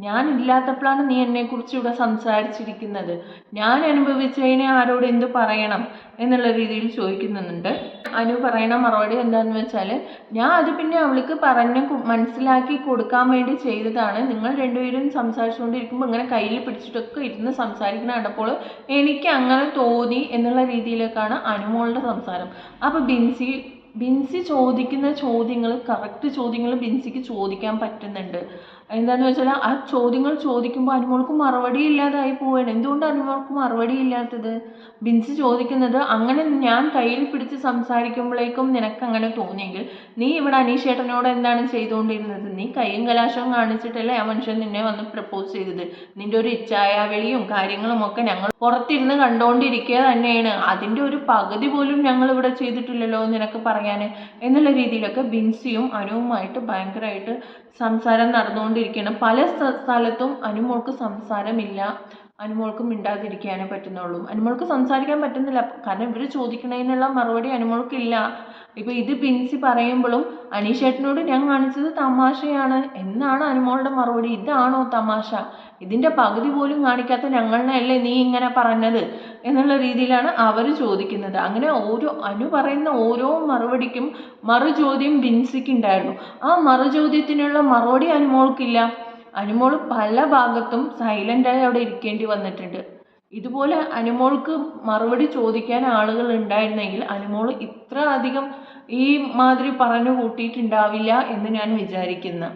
ഞാൻ ഇല്ലാത്തപ്പോഴാണ് നീ എന്നെക്കുറിച്ച് ഇവിടെ സംസാരിച്ചിരിക്കുന്നത്, ഞാൻ അനുഭവിച്ചതിനെ ആരോട് എന്ത് പറയണം എന്നുള്ള രീതിയിൽ ചോദിക്കുന്നുണ്ട്. അനു പറയണ മറുപടി എന്താണെന്ന് വെച്ചാൽ, ഞാൻ അത് പിന്നെ അവൾക്ക് പറഞ്ഞ് മനസ്സിലാക്കി കൊടുക്കാൻ വേണ്ടി ചെയ്തതാണ്. നിങ്ങൾ രണ്ടുപേരും സംസാരിച്ചുകൊണ്ടിരിക്കുമ്പോൾ ഇങ്ങനെ കയ്യിൽ പിടിച്ചിട്ടൊക്കെ ഇരുന്ന് സംസാരിക്കുന്ന കണ്ടപ്പോൾ എനിക്ക് അങ്ങനെ തോന്നി എന്നുള്ള രീതിയിലേക്കാണ് അനുമോളുടെ സംസാരം. അപ്പോൾ ബിൻസി ചോദിക്കുന്ന ചോദ്യങ്ങൾ കറക്റ്റ് ചോദ്യങ്ങൾ ബിൻസിക്ക് ചോദിക്കാൻ പറ്റുന്നുണ്ട്. എന്താണെന്ന് വെച്ചാൽ ആ ചോദ്യങ്ങൾ ചോദിക്കുമ്പോൾ അനുമോൾക്ക് മറുപടി ഇല്ലാതായി പോവുകയാണ്. എന്തുകൊണ്ടാണ് അനുമോൾക്ക് മറുപടി ഇല്ലാത്തത്? ബിൻസി ചോദിക്കുന്നത്, അങ്ങനെ ഞാൻ കയ്യിൽ പിടിച്ച് സംസാരിക്കുമ്പോഴേക്കും നിനക്ക് അങ്ങനെ തോന്നിയെങ്കിൽ നീ ഇവിടെ അനീഷേട്ടനോട് എന്താണ് ചെയ്തുകൊണ്ടിരുന്നത്? നീ കയ്യും കലാശവും കാണിച്ചിട്ടല്ലേ ആ മനുഷ്യൻ നിന്നെ വന്ന് പ്രപ്പോസ് ചെയ്തത്. നിന്റെ ഒരു ഇച്ഛായാവിളിയും കാര്യങ്ങളും ഒക്കെ ഞങ്ങൾ പുറത്തിരുന്ന് കണ്ടുകൊണ്ടിരിക്കുക തന്നെയാണ്. അതിൻ്റെ ഒരു പകുതി പോലും ഞങ്ങൾ ഇവിടെ ചെയ്തിട്ടില്ലല്ലോ നിനക്ക് പറയാൻ എന്നുള്ള രീതിയിലൊക്കെ ബിൻസിയും അനുവുമായിട്ട് ഭയങ്കരമായിട്ട് സംസാരം നടന്നുകൊണ്ടിരിക്കുകയാണ്. പല സ്ഥലത്തും അനുമോൾക്ക് സംസാരമില്ല, അനുമോൾക്ക് മിണ്ടാതിരിക്കാനേ പറ്റുന്നുള്ളൂ. അനുമോൾക്ക് സംസാരിക്കാൻ പറ്റുന്നില്ല, കാരണം ഇവർ ചോദിക്കുന്നതിനുള്ള മറുപടി അനുമോൾക്കില്ല. ഇപ്പോൾ ഇത് ബിൻസി പറയുമ്പോഴും അനീഷേട്ടനോട് ഞാൻ കാണിച്ചത് തമാശയാണ് എന്നാണ് അനുമോളുടെ മറുപടി. ഇതാണോ തമാശ? ഇതിൻ്റെ പകുതി പോലും കാണിക്കാത്ത ഞങ്ങളെയല്ലേ നീ ഇങ്ങനെ പറഞ്ഞത് എന്നുള്ള രീതിയിലാണ് അവർ ചോദിക്കുന്നത്. അങ്ങനെ അനു പറയുന്ന ഓരോ മറുപടിക്കും മറുചോദ്യം ബിൻസിക്ക് ഉണ്ടായിരുന്നു. ആ മറുചോദ്യത്തിനുള്ള മറുപടി അനുമോൾക്കില്ല. അനുമോൾ പല ഭാഗത്തും സൈലൻ്റായി അവിടെ ഇരിക്കേണ്ടി വന്നിട്ടുണ്ട്. ഇതുപോലെ അനുമോൾക്ക് മറുപടി ചോദിക്കാൻ ആളുകൾ ഉണ്ടായിരുന്നെങ്കിൽ അനുമോൾ ഇത്ര അധികം ഈ മാതിരി പറഞ്ഞു കൂട്ടിയിട്ടുണ്ടാവില്ല എന്ന് ഞാൻ വിചാരിക്കുന്നു.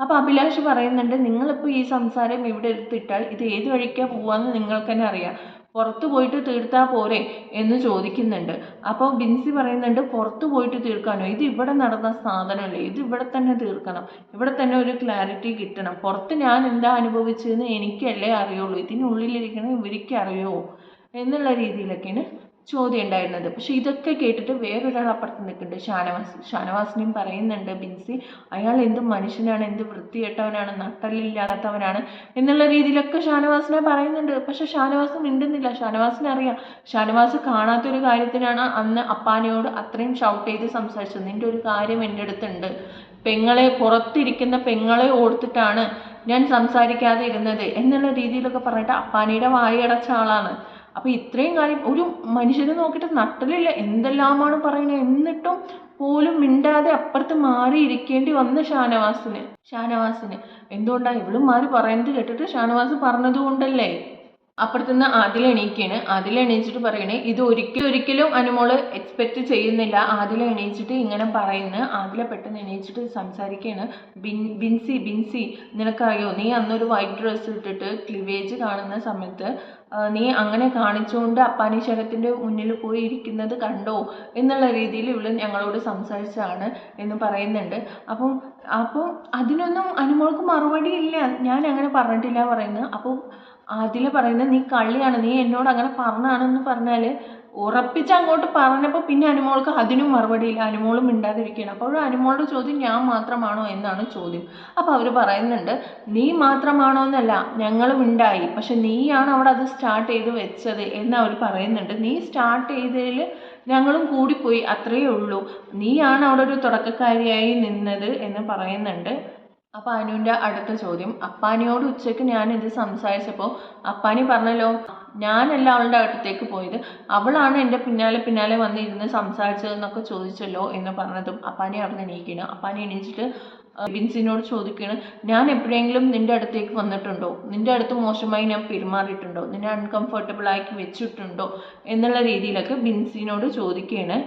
അപ്പോൾ അഭിലാഷ് പറയുന്നുണ്ട്, നിങ്ങളിപ്പോൾ ഈ സംസാരം ഇവിടെ എടുത്തിട്ടാൽ ഇത് ഏത് വഴിക്കാണ് പോവാന്ന് നിങ്ങൾക്ക് തന്നെ അറിയാം, പുറത്ത് പോയിട്ട് തീർത്താൽ പോരെ എന്ന് ചോദിക്കുന്നുണ്ട്. അപ്പോൾ ബിൻസി പറയുന്നുണ്ട്, പുറത്ത് പോയിട്ട് തീർക്കാനോ? ഇത് ഇവിടെ നടന്ന സാധനമല്ലേ, ഇത് ഇവിടെ തന്നെ തീർക്കണം, ഇവിടെ തന്നെ ഒരു ക്ലാരിറ്റി കിട്ടണം. പുറത്ത് ഞാൻ എന്താ അനുഭവിച്ചതെന്ന് എനിക്കല്ലേ അറിയുള്ളൂ, ഇതിനുള്ളിലിരിക്കണം ഇവർക്ക് അറിയുമോ എന്നുള്ള രീതിയിലൊക്കെയാണ് ചോദ്യം ഉണ്ടായിരുന്നത്. പക്ഷെ ഇതൊക്കെ കേട്ടിട്ട് വേറൊരാൾ അപ്പുറത്ത് നിൽക്കുന്നുണ്ട്, ഷാനവാസിനെയും പറയുന്നുണ്ട് ബിൻസി, അയാൾ എന്ത് മനുഷ്യനാണ്, എന്ത് വൃത്തികെട്ടവനാണ്, നട്ടലില്ലാത്തവനാണ് എന്നുള്ള രീതിയിലൊക്കെ ഷാനവാസിനെ പറയുന്നുണ്ട്. പക്ഷെ ഷാനവാസ് മിണ്ടുന്നില്ല. ഷാനവാസിനറിയാം, ഷാനവാസ് കാണാത്തൊരു കാര്യത്തിനാണ് അന്ന് അപ്പാനിയോട് അത്രയും ഷൗട്ട് ചെയ്ത് സംസാരിച്ചത്. നിൻ്റെ ഒരു കാര്യം എൻ്റെ അടുത്തുണ്ട്, പുറത്തിരിക്കുന്ന പെങ്ങളെ ഓർത്തിട്ടാണ് ഞാൻ സംസാരിക്കാതെ ഇരുന്നത് എന്നുള്ള രീതിയിലൊക്കെ പറഞ്ഞിട്ട് അപ്പാനിയുടെ വായടച്ച ആളാണ്. അപ്പോൾ ഇത്രയും കാര്യം ഒരു മനുഷ്യനെ നോക്കിയിട്ട് നട്ടലില്ല, എന്തെല്ലാമാണ് പറയുന്നത്, എന്നിട്ടും പോലും മിണ്ടാതെ അപ്പുറത്ത് മാറിയിരിക്കേണ്ടി വന്ന ഷാനവാസിന് എന്തുകൊണ്ടാണ്? ഇവളും മാറി പറയുന്നത് കേട്ടിട്ട് ഷാനവാസ് പറഞ്ഞത് കൊണ്ടല്ലേ. അപ്പുറത്തുനിന്ന് ആദില എണീച്ചിട്ട് പറയണേ, ഇത് ഒരിക്കലും അനുമോള് എക്സ്പെക്റ്റ് ചെയ്യുന്നില്ല. ആദില എണീച്ചിട്ട് ഇങ്ങനെ പറയുന്നു. ആദില പെട്ടെന്ന് എണീച്ചിട്ട് സംസാരിക്കുകയാണ്, ബിൻസി നിനക്കറിയോ, നീ അന്നൊരു വൈറ്റ് ഡ്രസ്സ് ഇട്ടിട്ട് ക്ലിവേജ് കാണുന്ന സമയത്ത് നീ അങ്ങനെ കാണിച്ചുകൊണ്ട് അപ്പാനി ശരത്തിൻ്റെ മുന്നിൽ പോയി ഇരിക്കുന്നത് കണ്ടോ എന്നുള്ള രീതിയിൽ ഇവള് ഞങ്ങളോട് സംസാരിച്ചതാണ് എന്ന് പറയുന്നുണ്ട്. അപ്പം അതിനൊന്നും അനുമോൾക്ക് മറുപടി ഇല്ല, ഞാൻ അങ്ങനെ പറഞ്ഞിട്ടില്ല പറയുന്നത്. അപ്പോൾ അതിൽ പറയുന്നത്, നീ കള്ളിയാണ്, നീ എന്നോട് അങ്ങനെ പറഞ്ഞാണെന്ന് പറഞ്ഞാൽ ഉറപ്പിച്ച് അങ്ങോട്ട് പറഞ്ഞപ്പോൾ പിന്നെ അനുമോൾക്ക് അതിനും മറുപടിയില്ല. അനുമോളും മിണ്ടാതിരിക്കുകയാണ്. അപ്പോഴും അനുമോളുടെ ചോദ്യം ഞാൻ മാത്രമാണോ എന്നാണ് ചോദ്യം. അപ്പോൾ അവർ പറയുന്നുണ്ട് നീ മാത്രമാണോ എന്നല്ല, ഞങ്ങളും ഉണ്ടായി, പക്ഷെ നീയാണ് അവിടെ അത് സ്റ്റാർട്ട് ചെയ്ത് വെച്ചത് എന്ന് അവർ പറയുന്നുണ്ട്. നീ സ്റ്റാർട്ട് ചെയ്തതിൽ ഞങ്ങളും കൂടിപ്പോയി, അത്രയേ ഉള്ളൂ, നീയാണ് അവിടെ ഒരു തുടക്കക്കാരിയായി നിന്നത് എന്ന് പറയുന്നുണ്ട്. അപ്പോൾ അനുവിൻ്റെ അടുത്ത ചോദ്യം, അപ്പാനിയോട് ഉച്ചയ്ക്ക് ഞാനിത് സംസാരിച്ചപ്പോൾ അപ്പാനി പറഞ്ഞല്ലോ ഞാനല്ല അവളുടെ അടുത്തേക്ക് പോയത്, അവളാണ് എൻ്റെ പിന്നാലെ വന്നിരുന്ന് സംസാരിച്ചതെന്നൊക്കെ ചോദിച്ചല്ലോ എന്ന് പറഞ്ഞതും അപ്പാനി അവിടെ നിന്ന് എണീക്കണം. അപ്പാനി എണീച്ചിട്ട് ബിൻസിനോട് ചോദിക്കുകയാണ്, ഞാൻ എപ്പോഴെങ്കിലും നിൻ്റെ അടുത്തേക്ക് വന്നിട്ടുണ്ടോ, നിൻ്റെ അടുത്ത് മോശമായി ഞാൻ പെരുമാറിയിട്ടുണ്ടോ, നിന്നെ അൺകംഫർട്ടബിൾ ആക്കി വെച്ചിട്ടുണ്ടോ എന്നുള്ള രീതിയിലൊക്കെ ബിൻസിനോട് ചോദിക്കുകയാണ്.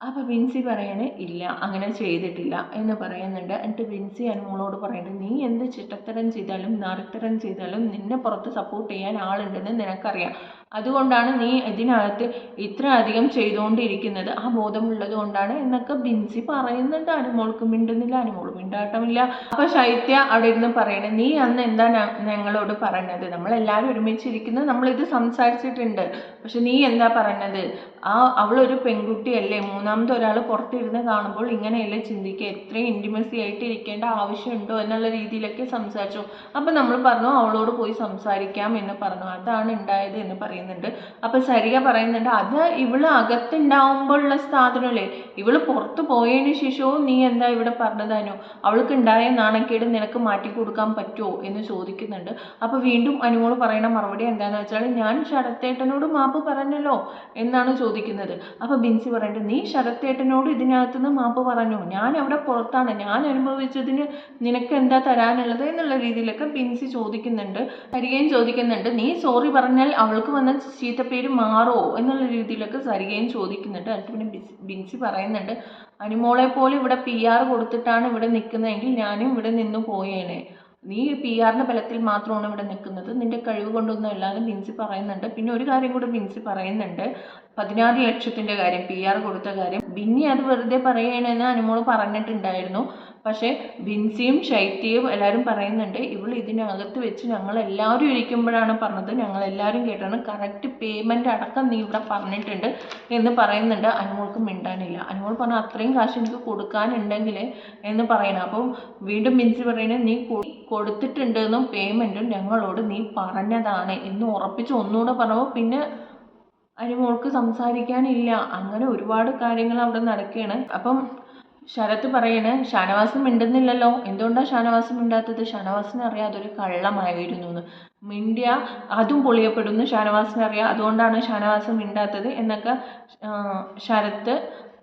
അപ്പോൾ ബിൻസി പറയാണ് ഇല്ല, അങ്ങനെ ചെയ്തിട്ടില്ല എന്ന് പറയുന്നുണ്ട്. എന്നിട്ട് ബിൻസി അനുമോളോട് പറയുന്നുണ്ട്, നീ എന്ത് ചിട്ടത്തരം ചെയ്താലും നറുത്തരം ചെയ്താലും നിന്നെ പുറത്ത് സപ്പോർട്ട് ചെയ്യാൻ ആളുണ്ടെന്ന് നിനക്കറിയാം, അതുകൊണ്ടാണ് നീ ഇതിനകത്ത് ഇത്ര അധികം ചെയ്തുകൊണ്ടിരിക്കുന്നത്, ആ ബോധമുള്ളത് കൊണ്ടാണ് എന്നൊക്കെ ബിൻസി പറയുന്നുണ്ട്. അനുമോൾക്ക് മിണ്ടുന്നില്ല, അനുമോൾ മിണ്ടാട്ടമില്ല. അപ്പോൾ ശൈത്യ അവിടെ ഇരുന്ന് പറയണേ, നീ അന്ന് എന്താ ഞങ്ങളോട് പറഞ്ഞത്, നമ്മളെല്ലാവരും ഒരുമിച്ചിരിക്കുന്നത് നമ്മളിത് സംസാരിച്ചിട്ടുണ്ട്, പക്ഷെ നീ എന്താ പറഞ്ഞത്, അവളൊരു പെൺകുട്ടിയല്ലേ, മൂന്നാമത്തെ ഒരാൾ പുറത്തിരുന്ന് കാണുമ്പോൾ ഇങ്ങനെയല്ലേ ചിന്തിക്കുക, എത്രയും ഇൻറ്റിമസി ആയിട്ട് ഇരിക്കേണ്ട ആവശ്യമുണ്ടോ എന്നുള്ള രീതിയിലൊക്കെ സംസാരിച്ചു. അപ്പം നമ്മൾ പറഞ്ഞു അവളോട് പോയി സംസാരിക്കാം എന്ന് പറഞ്ഞു, അതാണ് ഉണ്ടായത് എന്ന് പറയുന്നുണ്ട്. അപ്പം സരിക പറയുന്നുണ്ട്, അത് ഇവള് അകത്തുണ്ടാവുമ്പോഴുള്ള സാധനമല്ലേ, ഇവള് പുറത്ത് പോയതിന് ശേഷവും നീ എന്താ ഇവിടെ പറഞ്ഞതാനോ, അവൾക്ക് ഉണ്ടായ നാണക്കേട് നിനക്ക് മാറ്റി കൊടുക്കാൻ പറ്റുമോ എന്ന് ചോദിക്കുന്നുണ്ട്. അപ്പോൾ വീണ്ടും അനുമോൾ പറയുന്ന മറുപടി എന്താണെന്ന് വെച്ചാൽ, ഞാൻ ശരത്തേട്ടനോട് മാപ്പ് പറഞ്ഞല്ലോ എന്നാണ് ചോദിക്കുന്നത്. അപ്പോൾ ബിൻസി പറയുന്നത്, നീ ശരത്തേട്ടനോട് ഇതിനകത്തുനിന്ന് മാപ്പ് പറഞ്ഞു, ഞാൻ അവിടെ പുറത്താണ്, ഞാൻ അനുഭവിച്ചതിന് നിനക്ക് എന്താ തരാനുള്ളത് എന്നുള്ള രീതിയിലൊക്കെ ബിൻസി ചോദിക്കുന്നുണ്ട്. സരികയും ചോദിക്കുന്നുണ്ട്, നീ സോറി പറഞ്ഞാൽ അവൾക്ക് വന്ന ചീത്തപ്പേര് മാറോ എന്നുള്ള രീതിയിലൊക്കെ സരികയും ചോദിക്കുന്നുണ്ട്. എന്നിട്ട് പിന്നെ ബിൻസി പറയുന്നുണ്ട്, അനുമോളെ പോലെ ഇവിടെ PR കൊടുത്തിട്ടാണ് ഇവിടെ നിൽക്കുന്നതെങ്കിൽ ഞാനും ഇവിടെ നിന്ന് പോയേനെ, നീ PR ബലത്തിൽ മാത്രമാണ് ഇവിടെ നിൽക്കുന്നത്, നിന്റെ കഴിവ് കൊണ്ടൊന്നും അല്ലാതെ ബിൻസി പറയുന്നുണ്ട്. പിന്നെ ഒരു കാര്യം കൂടെ ബിൻസി പറയുന്നുണ്ട്, 16 ലക്ഷത്തിൻ്റെ കാര്യം, PR കൊടുത്ത കാര്യം. ബിന്നി അത് വെറുതെ പറയണമെന്ന് അനുമോൾ പറഞ്ഞിട്ടുണ്ടായിരുന്നു, പക്ഷേ ബിൻസിയും ശൈത്യയും എല്ലാവരും പറയുന്നുണ്ട്, ഇവൾ ഇതിനകത്ത് വെച്ച് ഞങ്ങളെല്ലാവരും ഇരിക്കുമ്പോഴാണ് പറഞ്ഞത്, ഞങ്ങളെല്ലാവരും കേട്ടാണ്, കറക്റ്റ് പേയ്മെൻ്റ് അടക്കം നീ ഇവിടെ പറഞ്ഞിട്ടുണ്ട് എന്ന് പറയുന്നുണ്ട്. അനുമോൾക്ക് മിണ്ടാനില്ല. അനുമോൾ പറഞ്ഞു, അത്രയും കാശ് എനിക്ക് കൊടുക്കാനുണ്ടെങ്കിൽ എന്ന് പറയണം. അപ്പം വീണ്ടും ബിൻസി പറയുന്നത്, നീ കൊടുത്തിട്ടുണ്ടെന്നും പേയ്മെൻറ്റും ഞങ്ങളോട് നീ പറഞ്ഞതാണ് എന്ന് ഉറപ്പിച്ച് ഒന്നുകൂടെ പറഞ്ഞപ്പോൾ പിന്നെ അനുമോൾക്ക് സംസാരിക്കാനില്ല. അങ്ങനെ ഒരുപാട് കാര്യങ്ങൾ അവിടെ നടക്കുകയാണ്. അപ്പം ശരത്ത് പറയണേ, ഷാനവാസ് മിണ്ടുന്നില്ലല്ലോ, എന്തുകൊണ്ടാണ് ഷാനവാസ് മിണ്ടാത്തത്, ഷാനവാസിന് അറിയാം അതൊരു കള്ളമായിരുന്നു എന്ന്, മിണ്ടിയ അതും പൊളിയപ്പെടുന്നു ഷാനവാസിന് അറിയാം, അതുകൊണ്ടാണ് ഷാനവാസ് മിണ്ടാത്തത് എന്നൊക്കെ ശരത്ത്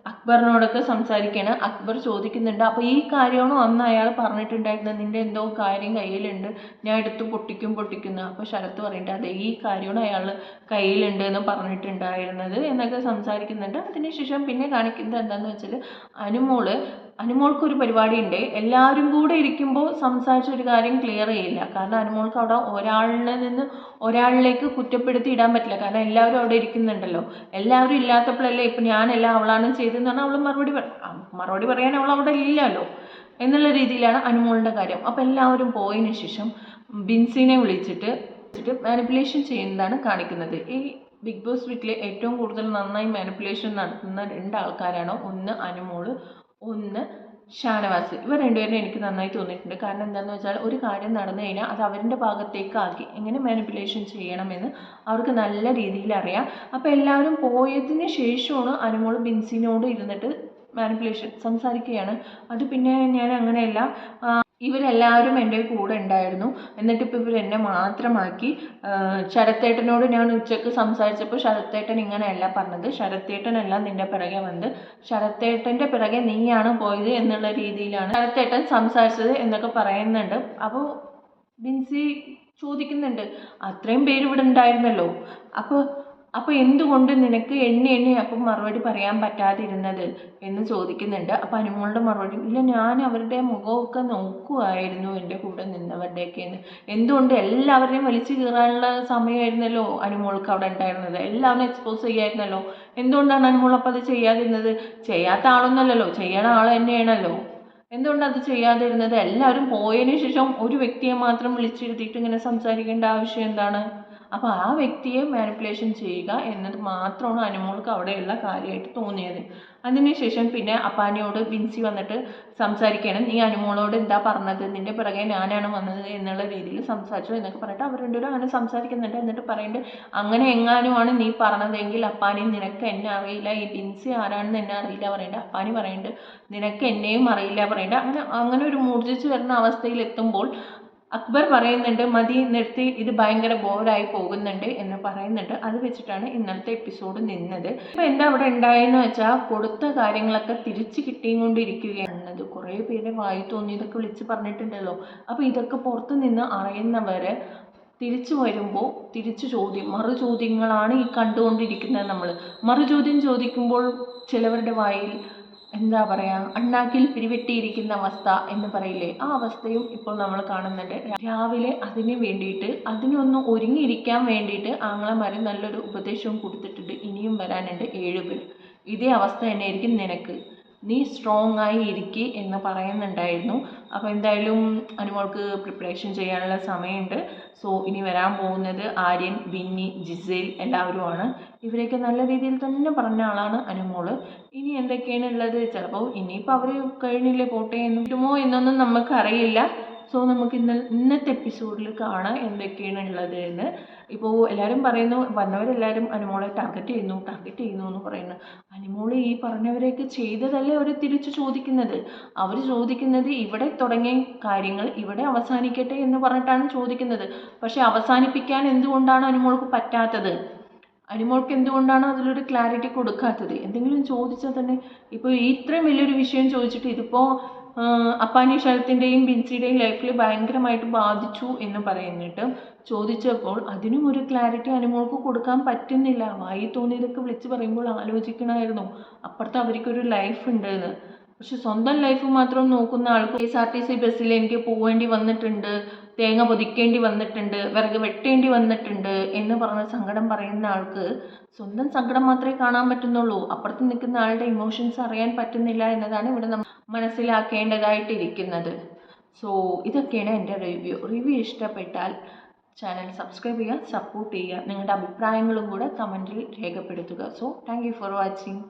അക്ബറിനോടൊക്കെ സംസാരിക്കുകയാണ്. അക്ബർ ചോദിക്കുന്നുണ്ട്, അപ്പോൾ ഈ കാര്യമാണോ അന്ന് അയാൾ പറഞ്ഞിട്ടുണ്ടായിരുന്നത്, നിൻ്റെ എന്തോ കാര്യം കയ്യിലുണ്ട്, ഞാൻ എടുത്ത് പൊട്ടിക്കുന്നു. അപ്പോൾ ശരത്ത് പറയുന്നുണ്ട്, അതെ ഈ കാര്യമാണ് അയാൾ കയ്യിലുണ്ട് എന്ന് പറഞ്ഞിട്ടുണ്ടായിരുന്നത് എന്നൊക്കെ സംസാരിക്കുന്നുണ്ട്. അതിനുശേഷം പിന്നെ കാണിക്കുന്നത് എന്താണെന്ന് വെച്ചാൽ, അനുമോൾക്കൊരു പരിപാടിയുണ്ട്, എല്ലാവരും കൂടെ ഇരിക്കുമ്പോൾ സംസാരിച്ച ഒരു കാര്യം ക്ലിയർ ചെയ്യില്ല, കാരണം അനുമോൾക്ക് അവിടെ ഒരാളിൽ നിന്ന് ഒരാളിലേക്ക് കുറ്റപ്പെടുത്തി ഇടാൻ പറ്റില്ല, കാരണം എല്ലാവരും അവിടെ ഇരിക്കുന്നുണ്ടല്ലോ, എല്ലാവരും ഇല്ലാത്തപ്പോഴല്ലേ ഇപ്പം ഞാനല്ല അവളാണ് ചെയ്തതെന്ന് പറഞ്ഞാൽ അവൾ മറുപടി പറയാൻ അവൾ അവിടെ ഇല്ലല്ലോ എന്നുള്ള രീതിയിലാണ് അനുമോളുടെ കാര്യം. അപ്പോൾ എല്ലാവരും പോയതിന് ശേഷം ബിൻസിനെ വിളിച്ചിട്ട് മാനിപ്പുലേഷൻ ചെയ്യുന്നതാണ് കാണിക്കുന്നത്. ഈ ബിഗ് ബോസ് വീട്ടിലെ ഏറ്റവും കൂടുതൽ നന്നായി മാനിപ്പുലേഷൻ നടത്തുന്ന 2 ആൾക്കാരാണ്, ഒന്ന് അനുമോള്, ഒന്ന് ഷാനവാസ്. ഇവർ രണ്ടുപേരും എനിക്ക് നന്നായി തോന്നിയിട്ടുണ്ട്. കാരണം എന്താണെന്ന് വെച്ചാൽ, ഒരു കാര്യം നടന്നു കഴിഞ്ഞാൽ അത് അവരുടെ ഭാഗത്തേക്കാക്കി എങ്ങനെ മാനിപ്പുലേഷൻ ചെയ്യണമെന്ന് അവർക്ക് നല്ല രീതിയിൽ അറിയാം. അപ്പോൾ എല്ലാവരും പോയതിന് ശേഷമാണ് അനുമോൾ ബിൻസിനോട് ഇരുന്നിട്ട് മാനിപ്പുലേഷൻ സംസാരിക്കുകയാണ്. അത് പിന്നെ ഞാൻ അങ്ങനെയല്ല, ഇവരെല്ലാവരും എൻ്റെ കൂടെ ഉണ്ടായിരുന്നു, എന്നിട്ടിപ്പോൾ ഇവർ എന്നെ മാത്രമാക്കി, ശരത്തേട്ടനോട് ഞാൻ ഉച്ചയ്ക്ക് സംസാരിച്ചപ്പോൾ ശരത്തേട്ടൻ ഇങ്ങനെയല്ല പറഞ്ഞത്, ശരത്തേട്ടനല്ല നിൻ്റെ പിറകെ വന്നത്, ശരത്തേട്ടൻ്റെ പിറകെ നീയാണ് പോയത് എന്നുള്ള രീതിയിലാണ് ശരത്തേട്ടൻ സംസാരിച്ചത് എന്നൊക്കെ പറയുന്നുണ്ട്. അപ്പോൾ ബിൻസി ചോദിക്കുന്നുണ്ട്, അത്രയും പേര് ഇവിടെ ഉണ്ടായിരുന്നല്ലോ, അപ്പോൾ എന്തുകൊണ്ട് നിനക്ക് എണ്ണി അപ്പം മറുപടി പറയാൻ പറ്റാതിരുന്നത് എന്ന് ചോദിക്കുന്നുണ്ട്. അപ്പോൾ അനുമോളുടെ മറുപടി, ഇല്ല ഞാൻ അവരുടെ മുഖമൊക്കെ നോക്കുമായിരുന്നു, എൻ്റെ കൂടെ നിന്നവരുടെയൊക്കെ എന്ന്. എന്തുകൊണ്ട് എല്ലാവരെയും വലിച്ചു കീറാനുള്ള സമയമായിരുന്നല്ലോ അനുമോൾക്ക് അവിടെ ഉണ്ടായിരുന്നത്, എല്ലാവരും എക്സ്പോസ് ചെയ്യായിരുന്നല്ലോ, എന്തുകൊണ്ടാണ് അനുമോൾ അപ്പോൾ അത് ചെയ്യാതിരുന്നത്, ചെയ്യാത്ത ആളൊന്നുമല്ലല്ലോ, ചെയ്യണ ആൾ തന്നെയാണല്ലോ, എന്തുകൊണ്ടാണ് അത് ചെയ്യാതിരുന്നത്, എല്ലാവരും പോയതിന് ശേഷം ഒരു വ്യക്തിയെ മാത്രം വിളിച്ചിരുത്തിയിട്ട് ഇങ്ങനെ സംസാരിക്കേണ്ട ആവശ്യം എന്താണ്, അപ്പോൾ ആ വ്യക്തിയെ മാനിപ്പുലേഷൻ ചെയ്യുക എന്നത് മാത്രമാണ് അനുമോൾക്ക് അവിടെയുള്ള കാര്യമായിട്ട് തോന്നിയത്. അതിനുശേഷം പിന്നെ അപ്പാനിയോട് ബിൻസി വന്നിട്ട് സംസാരിക്കണം, നീ അനുമോളോട് എന്താ പറഞ്ഞത്, നിന്റെ പിറകെ ഞാനാണ് വന്നത് എന്നുള്ള രീതിയിൽ സംസാരിച്ചു എന്നൊക്കെ പറഞ്ഞിട്ട് അവർ രണ്ടുപേരും അങ്ങനെ സംസാരിക്കുന്നുണ്ട്. എന്നിട്ട് പറയുന്നുണ്ട്, അങ്ങനെ എങ്ങാനുമാണ് നീ പറഞ്ഞതെങ്കിൽ അപ്പാനി നിനക്ക് എന്നെ അറിയില്ല, ഈ ബിൻസി ആരാണെന്ന് എന്നെ അറിയില്ല പറയുന്നുണ്ട്. അപ്പാനി പറയുന്നുണ്ട്, നിനക്ക് എന്നെയും അറിയില്ല പറയുന്നുണ്ട്. അങ്ങനെ ഒരു മൂർജിച്ച് വരുന്ന അവസ്ഥയിൽ എത്തുമ്പോൾ അക്ബർ പറയുന്നുണ്ട്, മതി നിർത്തി, ഇത് ഭയങ്കര ബോറായി പോകുന്നുണ്ട് എന്ന് പറയുന്നുണ്ട്. അത് വെച്ചിട്ടാണ് ഇന്നലത്തെ എപ്പിസോഡ് നിന്നത്. ഇപ്പം എന്താ അവിടെ ഉണ്ടായെന്ന് വെച്ചാൽ കൊടുത്ത കാര്യങ്ങളൊക്കെ തിരിച്ചു കിട്ടിക്കൊണ്ടിരിക്കുകയാണത്. കുറേ പേരെ വായി തോന്നിയതൊക്കെ വിളിച്ച് പറഞ്ഞിട്ടുണ്ടല്ലോ. അപ്പോൾ ഇതൊക്കെ പുറത്തു നിന്ന് അറിയുന്നവരെ തിരിച്ചു വരുമ്പോൾ മറു ചോദ്യങ്ങളാണ് ഈ കണ്ടുകൊണ്ടിരിക്കുന്നത്. നമ്മൾ മറുചോദ്യം ചോദിക്കുമ്പോൾ ചിലവരുടെ വായിൽ എന്താ പറയുക, അണ്ണാക്കിൽ പിരിവെട്ടിയിരിക്കുന്ന അവസ്ഥ എന്ന് പറയില്ലേ, ആ അവസ്ഥയും ഇപ്പോൾ നമ്മൾ കാണുന്നുണ്ട്. രാവിലെ അതിന് വേണ്ടിയിട്ട് അതിനൊന്ന് ഒരുങ്ങിയിരിക്കാൻ വേണ്ടിയിട്ട് ആങ്ങളമാർ നല്ലൊരു ഉപദേശവും കൊടുത്തിട്ടുണ്ട്. ഇനിയും വരാനുണ്ട് 7 പേർ. ഇതേ അവസ്ഥ തന്നെയായിരിക്കും നിനക്ക്, നീ സ്ട്രോങ് ആയി ഇരിക്കുക എന്ന് പറയുന്നുണ്ടായിരുന്നു. അപ്പോൾ എന്തായാലും അനുമോൾക്ക് പ്രിപ്പറേഷൻ ചെയ്യാനുള്ള സമയമുണ്ട്. സോ ഇനി വരാൻ പോകുന്നത് ആര്യൻ, ബിന്നി, ജിസേൽ എല്ലാവരുമാണ്. ഇവരെയൊക്കെ നല്ല രീതിയിൽ തന്നെ പറഞ്ഞ ആളാണ് അനുമോള്. ഇനി എന്തൊക്കെയാണ് ഉള്ളത്, ചിലപ്പോൾ ഇനിയിപ്പോൾ അവർ കഴിഞ്ഞില്ലേ പോട്ടെ എന്ന് കിട്ടുമോ എന്നൊന്നും നമുക്കറിയില്ല. സോ നമുക്ക് ഇന്നത്തെ എപ്പിസോഡിൽ കാണാം എന്തൊക്കെയാണ് ഉള്ളത് എന്ന്. ഇപ്പോൾ എല്ലാവരും പറയുന്നു, വന്നവരെല്ലാവരും അനുമോളെ ടാർഗറ്റ് ചെയ്യുന്നു എന്ന് പറയുന്നു. അനുമോൾ ഈ പറഞ്ഞവരെയൊക്കെ ചെയ്തതല്ലേ അവർ തിരിച്ചു ചോദിക്കുന്നത്. അവർ ചോദിക്കുന്നത് ഇവിടെ തുടങ്ങിയ കാര്യങ്ങൾ ഇവിടെ അവസാനിക്കട്ടെ എന്ന് പറഞ്ഞിട്ടാണ് ചോദിക്കുന്നത്. പക്ഷെ അവസാനിപ്പിക്കാൻ എന്തുകൊണ്ടാണ് അനുമോൾക്ക് പറ്റാത്തത്? അനുമോൾക്ക് എന്തുകൊണ്ടാണ് അതിലൊരു ക്ലാരിറ്റി കൊടുക്കാത്തത്? എന്തെങ്കിലും ചോദിച്ചാൽ തന്നെ, ഇപ്പോൾ ഇത്രയും വലിയൊരു വിഷയം ചോദിച്ചിട്ട് ഇതിപ്പോൾ അപ്പാനി ശരത്തിൻ്റെയും ബിൻസിയുടെയും ലൈഫിൽ ഭയങ്കരമായിട്ട് ബാധിച്ചു എന്ന് പറയുന്നിട്ട് ചോദിച്ചപ്പോൾ അതിനും ഒരു ക്ലാരിറ്റി അനുമോൾക്ക് കൊടുക്കാൻ പറ്റുന്നില്ല. വായി തോന്നിയതൊക്കെ വിളിച്ച് പറയുമ്പോൾ ആലോചിക്കണമായിരുന്നു, അപ്പുറത്ത് അവർക്കൊരു ലൈഫ് ഉണ്ട് എന്ന്. പക്ഷെ സ്വന്തം ലൈഫ് മാത്രം നോക്കുന്ന ആൾക്ക് KSRTC ബസ്സിൽ എനിക്ക് പോവേണ്ടി വന്നിട്ടുണ്ട്, തേങ്ങ പൊതിക്കേണ്ടി വന്നിട്ടുണ്ട്, വിറക് വെട്ടേണ്ടി വന്നിട്ടുണ്ട് എന്ന് പറഞ്ഞ സങ്കടം പറയുന്ന ആൾക്ക് സ്വന്തം സങ്കടം മാത്രമേ കാണാൻ പറ്റുന്നുള്ളൂ. അപ്പുറത്ത് നിൽക്കുന്ന ആളുടെ ഇമോഷൻസ് അറിയാൻ പറ്റുന്നില്ല എന്നതാണ് ഇവിടെ നമ്മൾ മനസ്സിലാക്കേണ്ടതായിട്ടിരിക്കുന്നത്. സോ ഇതൊക്കെയാണ് എൻ്റെ റിവ്യൂ ഇഷ്ടപ്പെട്ടാൽ ചാനൽ സബ്സ്ക്രൈബ് ചെയ്യുക, സപ്പോർട്ട് ചെയ്യുക, നിങ്ങളുടെ അഭിപ്രായങ്ങളും കൂടെ കമൻറ്റിൽ രേഖപ്പെടുത്തുക. So thank you for watching.